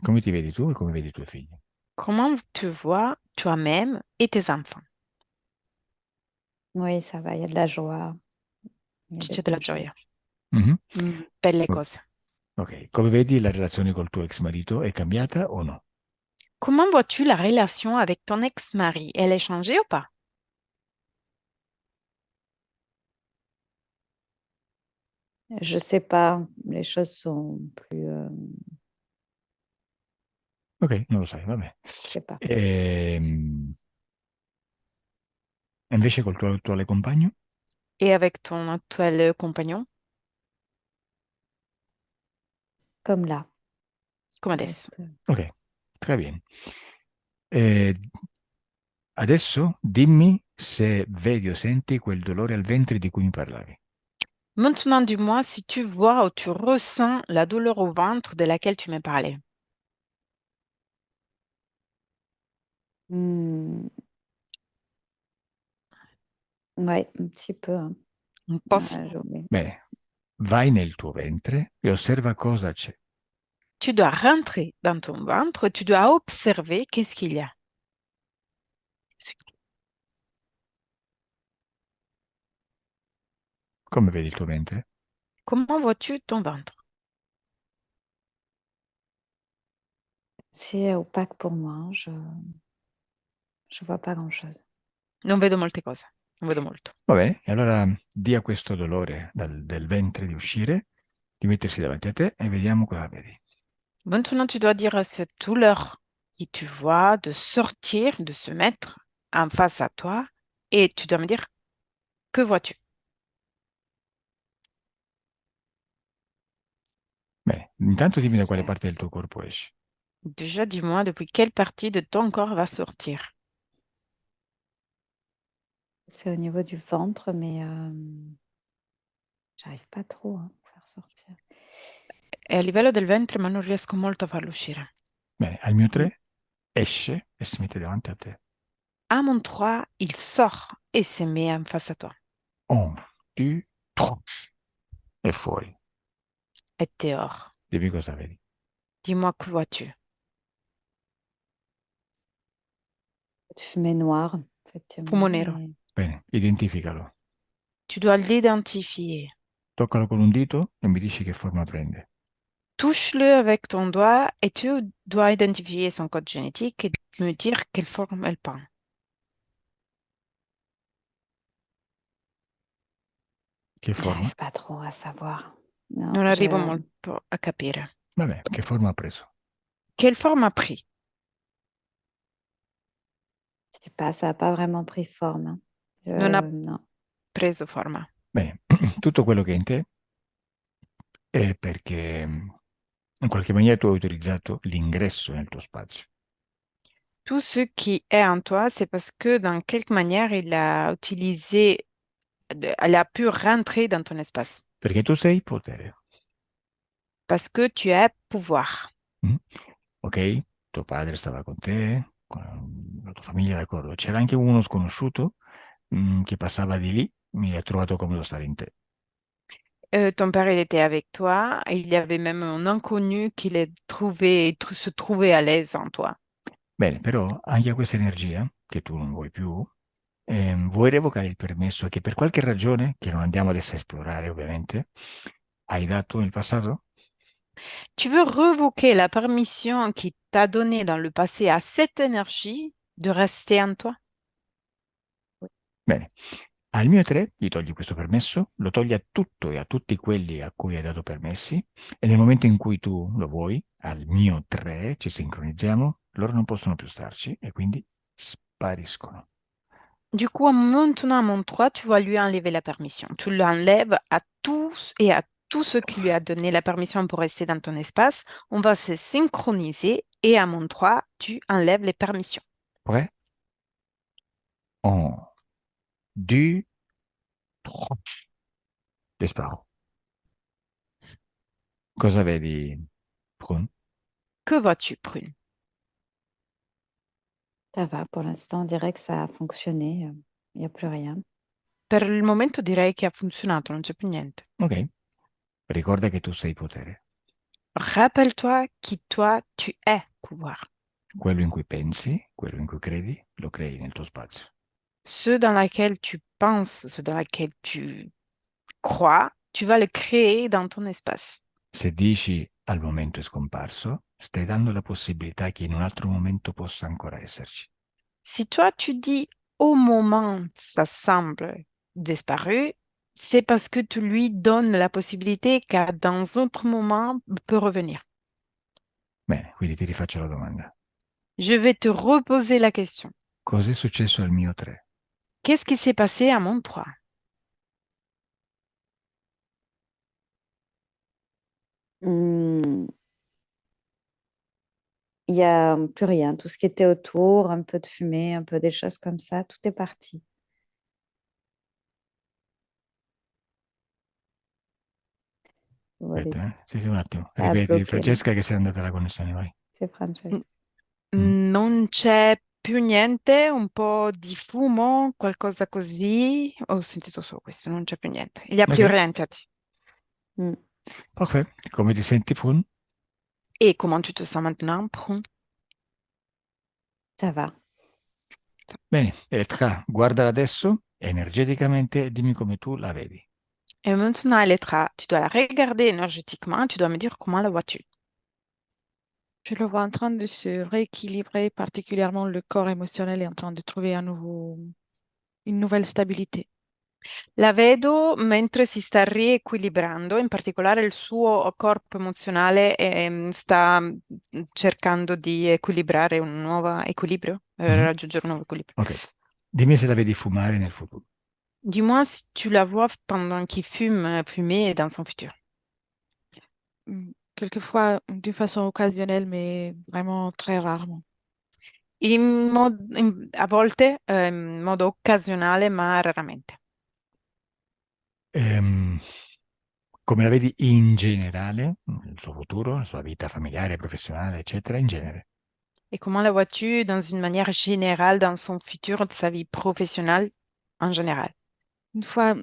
[SPEAKER 1] Come ti vedi tu e come vedi i tuoi figli?
[SPEAKER 3] Comment tu vois toi-même et tes enfants?
[SPEAKER 2] Oui, ça va, il y a de la joie, il y a des
[SPEAKER 3] C'è della
[SPEAKER 2] bonnes
[SPEAKER 3] gioia,
[SPEAKER 2] choses.
[SPEAKER 1] Mhm.
[SPEAKER 3] belle
[SPEAKER 1] O-
[SPEAKER 3] cose.
[SPEAKER 1] Ok, come vedi la relazione col tuo ex marito è cambiata o no?
[SPEAKER 3] Comment vois-tu la relation avec ton ex-mari? Elle est changée ou pas?
[SPEAKER 2] Je sais pas, les choses sont plus,
[SPEAKER 1] Ok, non lo sai, vabbè.
[SPEAKER 2] je sais pas,
[SPEAKER 1] Invece col tuo attuale compagno?
[SPEAKER 3] Et avec ton actuel compagnon?
[SPEAKER 2] comme là.
[SPEAKER 3] Come
[SPEAKER 2] Ça
[SPEAKER 3] adesso?
[SPEAKER 2] reste,
[SPEAKER 1] Ok, très bien. Eh, Adesso dimmi se vedi o senti quel dolore al ventre di cui mi parlavi.
[SPEAKER 3] Maintenant, dis-moi si tu vois ou tu ressens la douleur au ventre de laquelle tu m'as parlé.
[SPEAKER 2] hmm, ouais, un petit peu, hein.
[SPEAKER 3] Un po' sì.
[SPEAKER 2] Oui.
[SPEAKER 1] Bene, vai nel tuo ventre e osserva cosa c'è.
[SPEAKER 3] Tu dois rentrer dans ton ventre, tu dois observer qu'est-ce qu'il y a.
[SPEAKER 1] Come vedi il tuo ventre?
[SPEAKER 3] Comment vois-tu ton ventre?
[SPEAKER 2] C'est opaque pour moi, hein, je vois pas grand-chose.
[SPEAKER 3] Non vedo molte cose, non vedo molto.
[SPEAKER 1] Va bene, e allora dia questo dolore del ventre di uscire, di mettersi davanti a te e vediamo cosa vedi.
[SPEAKER 3] Maintenant, tu dois dire à cette douleur que tu vois de sortir, de se mettre en face à toi et tu dois me dire que vois-tu?
[SPEAKER 1] Bene, intanto dimmi da quale
[SPEAKER 2] Je-
[SPEAKER 1] parte del tuo corpo esce.
[SPEAKER 3] Déjà, dis-moi depuis quelle partie de ton corps va sortir.
[SPEAKER 2] C'est au niveau du ventre, mais j'arrive pas trop hein, à faire sortir.
[SPEAKER 3] È a livello del ventre, ma non riesco molto a farlo uscire.
[SPEAKER 1] Bene, al mio
[SPEAKER 2] Mm.
[SPEAKER 1] 3 esce e si mette davanti a te.
[SPEAKER 3] À mon 3, il sort et se met en face à toi.
[SPEAKER 1] 1, 2, 3 e fuori.
[SPEAKER 3] Et dehors.
[SPEAKER 1] Dimmi cosa vedi.
[SPEAKER 3] Dis-moi que vois-tu?
[SPEAKER 2] De fumée noire,
[SPEAKER 3] Fumo
[SPEAKER 2] effectivement.
[SPEAKER 3] nero.
[SPEAKER 1] Bene, identificalo.
[SPEAKER 3] Tu dois l'identifier.
[SPEAKER 1] Toccalo con un dito e mi dici che forma prende.
[SPEAKER 3] Touche-le avec ton doigt et tu dois identifier son code génétique et me dire quelle forme elle prend.
[SPEAKER 1] Che forma?
[SPEAKER 2] J'arrive pas trop à savoir. Non,
[SPEAKER 3] Non arrivo molto a capire.
[SPEAKER 1] Vabbè, che forma ha preso?
[SPEAKER 3] Quelle forme a pris?
[SPEAKER 2] je sais pas, ça a pas vraiment pris forme, hein.
[SPEAKER 3] Non ha
[SPEAKER 2] Non.
[SPEAKER 3] preso forma.
[SPEAKER 1] Bene, tutto quello che è in te è perché in qualche maniera tu hai utilizzato l'ingresso nel tuo spazio.
[SPEAKER 3] Tout ce qui est en toi, c'est parce que dans quelque manière, il a utilisé, elle a pu rentrer dans ton espace.
[SPEAKER 1] Perché tu sei potere.
[SPEAKER 3] parce que tu es pouvoir.
[SPEAKER 1] Mm? Ok? Tuo padre stava con te, con la tua famiglia, d'accordo. C'era anche uno sconosciuto che passava di lì, mi ha trovato comodo stare in te.
[SPEAKER 3] Ton père, il était avec toi. Il y avait même un inconnu qui se trouvait à l'aise en toi.
[SPEAKER 1] Bene, però anche a questa energia, che tu non vuoi più, vuoi revocare il permesso che per qualche ragione, che non andiamo adesso a esplorare ovviamente, hai dato nel passato?
[SPEAKER 3] Tu veux revoquer la permission qui t'a donnée dans le passé à cette énergie de rester en toi?
[SPEAKER 1] Bene, al mio 3 gli togli questo permesso, lo togli a tutto e a tutti quelli a cui hai dato permessi, e nel momento in cui tu lo vuoi, al mio 3 ci sincronizziamo, loro non possono più starci e quindi spariscono.
[SPEAKER 3] Du coup, maintenant, à mon 3, tu vas lui enlever la permission. Tu l'enlèves à tous et à tout ce qui lui a donné la permission pour rester dans ton espace. On va se synchroniser et à mon 3, tu enlèves les permissions.
[SPEAKER 1] Prêt? 1, 2, 3. Disparo. Cosa vedi, Prune?
[SPEAKER 3] Que vois-tu, Prune?
[SPEAKER 2] Ça va, pour l'instant, on dirait que ça a fonctionné. Il n'y a plus rien.
[SPEAKER 3] Per il momento direi che ha funzionato, non c'è più niente.
[SPEAKER 1] Ok, ricorda che tu sei potere.
[SPEAKER 3] Rappelle-toi qui toi, tu es pouvoir.
[SPEAKER 1] Quello in cui pensi, quello in cui credi, lo crei nel tuo spazio.
[SPEAKER 3] Ce dans lequel tu penses, ce dans lequel tu crois, tu vas le créer dans ton espace.
[SPEAKER 1] Se dici al momento è scomparso, stai dando la possibilità che in un altro momento possa ancora esserci.
[SPEAKER 3] Si toi, tu dis au moment, ça semble disparu, c'est parce que tu lui donnes la possibilité qu'à dans un autre moment peut revenir.
[SPEAKER 1] Bene, quindi ti rifaccio la domanda.
[SPEAKER 3] Je vais te reposer la question.
[SPEAKER 1] Cos'è successo al mio 3?
[SPEAKER 3] Qu'est-ce qui s'est passé à mon 3?
[SPEAKER 2] Hmm, il n'y a plus rien. Tout ce qui était autour, un peu de fumée, un peu des choses comme ça, tout est parti. Voilà,
[SPEAKER 1] Aspetta, Sì, sì, un attimo.
[SPEAKER 2] ça a
[SPEAKER 1] Ripeti,
[SPEAKER 2] bloqué là.
[SPEAKER 1] Francesca, che sei andata la connessione, vai.
[SPEAKER 2] C'est Francesca.
[SPEAKER 1] Mm.
[SPEAKER 3] Non c'è più niente, un po' di fumo, qualcosa così. Ho sentito solo questo, non c'è più niente. Il n'y a plus
[SPEAKER 1] Ok,
[SPEAKER 3] rien, tu as dit.
[SPEAKER 2] Hmm,
[SPEAKER 1] ok. Come ti senti, Prune?
[SPEAKER 3] Et comment tu te sens maintenant, Prune?
[SPEAKER 2] ça va.
[SPEAKER 1] Bene, Elettra, guardala adesso, energeticamente, e dimmi come tu la vedi.
[SPEAKER 3] Et maintenant, Elettra, tu dois la regarder énergétiquement, tu dois me dire comment la vois-tu.
[SPEAKER 4] Je le vois en train de se rééquilibrer, particulièrement le corps émotionnel est en train de trouver une nouvelle stabilité.
[SPEAKER 3] La vedo mentre si sta riequilibrando, in particolare il suo corpo emozionale sta cercando di equilibrare un nuovo equilibrio,
[SPEAKER 1] Mhm.
[SPEAKER 3] raggiungere un nuovo equilibrio.
[SPEAKER 1] Ok, dimmi se la vedi fumare nel futuro.
[SPEAKER 3] Dis-moi si tu la vois pendant qu'il fumer dans son futur.
[SPEAKER 4] Quelquefois d'une façon occasionnelle, mais vraiment très rarement.
[SPEAKER 3] A volte in modo occasionale, ma raramente.
[SPEAKER 1] Ehm, Come la vedi in generale, il suo futuro, la sua vita familiare, professionale, eccetera, in genere.
[SPEAKER 3] Et comment la vois-tu dans une manière générale dans son futur, de sa vie professionnelle en général?
[SPEAKER 4] Une fois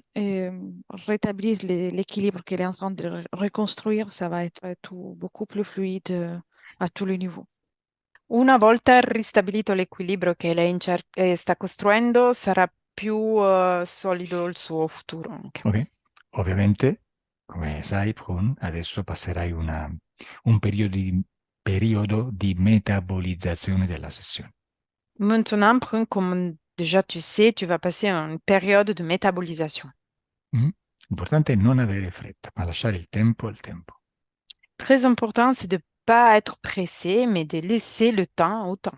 [SPEAKER 4] rétabli l'équilibre qu'elle est en train de reconstruire, ça va être tout beaucoup plus fluide à tous les niveaux.
[SPEAKER 3] Una volta ristabilito l'equilibrio che lei sta costruendo, sarà più solido il suo futuro anche.
[SPEAKER 1] Ok? Ovviamente, come sai, Prun, adesso passerai un periodo di metabolizzazione della sessione.
[SPEAKER 3] Maintenant, Brun, comme déjà tu sais, tu vas passer une période de métabolisation.
[SPEAKER 1] Mm? L'importante è non avere fretta, ma lasciare il tempo al tempo.
[SPEAKER 3] Très important, c'est de pas être pressé, mais de laisser le temps au temps.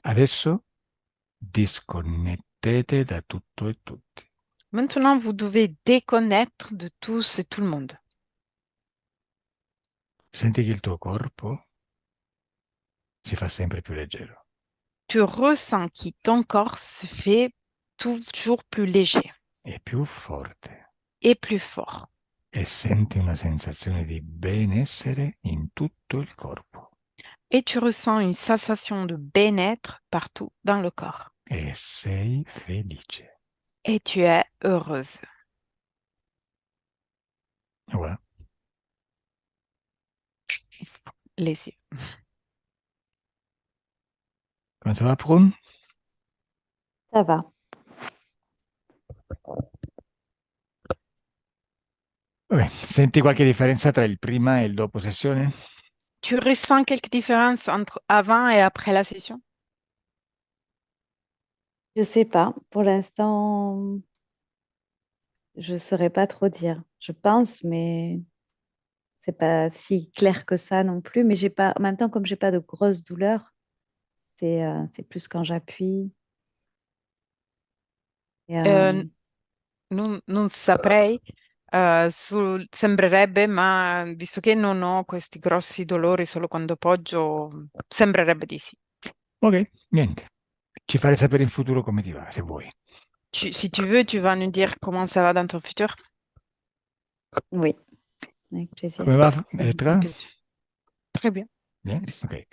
[SPEAKER 1] Adesso disconnettete da tutto e tutti.
[SPEAKER 3] Maintenant, vous devez déconnecter de tous et tout le monde.
[SPEAKER 1] Senti che il tuo corpo si fa sempre più leggero
[SPEAKER 3] Tu ressens que ton corps se fait toujours plus léger
[SPEAKER 1] e più forte
[SPEAKER 3] et plus fort.
[SPEAKER 1] e senti una sensazione di benessere in tutto il corpo
[SPEAKER 3] Et tu ressens une sensation de bien-être partout dans le corps.
[SPEAKER 1] e sei felice.
[SPEAKER 3] Et tu es heureuse.
[SPEAKER 1] E voilà.
[SPEAKER 3] Les yeux.
[SPEAKER 1] Come ça va, Prune?
[SPEAKER 2] Ça va.
[SPEAKER 1] Vabbè, senti qualche differenza tra il prima e il dopo sessione?
[SPEAKER 3] Tu ressens quelques différences entre avant et après la session?
[SPEAKER 2] Je sais pas. Pour l'instant, je saurais pas trop dire. Je pense, mais c'est pas si clair que ça non plus. Mais j'ai pas, en même temps, comme j'ai pas de grosses douleurs, c'est plus quand j'appuie. Et,
[SPEAKER 3] Non saprei, sembrerebbe, ma visto che non ho questi grossi dolori solo quando poggio, sembrerebbe di sì.
[SPEAKER 1] Ok, niente. Ci farai sapere in futuro come ti va, se vuoi.
[SPEAKER 3] Si tu veux, tu vas nous dire comment ça va dans ton futur?
[SPEAKER 2] oui, avec plaisir.
[SPEAKER 1] Come va, Elettra?
[SPEAKER 4] Très bien.
[SPEAKER 1] Bene, ok.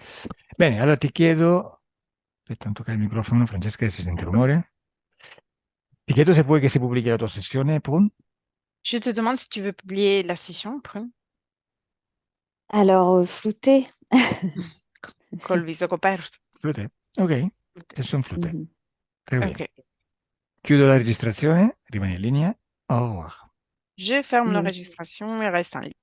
[SPEAKER 1] Bene, allora ti chiedo, aspetta, non toccare il microfono, Francesca, si sente rumore. Ti chiedo se vuoi che si pubblichi la tua sessione, Prune?
[SPEAKER 3] Je te demande si tu veux publier la session, Prune,
[SPEAKER 2] Alors, flouté.
[SPEAKER 3] col viso coperto.
[SPEAKER 1] Flute? Ok, session flute.
[SPEAKER 2] Mhm.
[SPEAKER 1] Très bien.
[SPEAKER 3] Ok.
[SPEAKER 1] Chiudo la registrazione, rimani in linea. Au revoir.
[SPEAKER 3] Je ferme
[SPEAKER 2] Mhm.
[SPEAKER 3] l'enregistration et reste en ligne.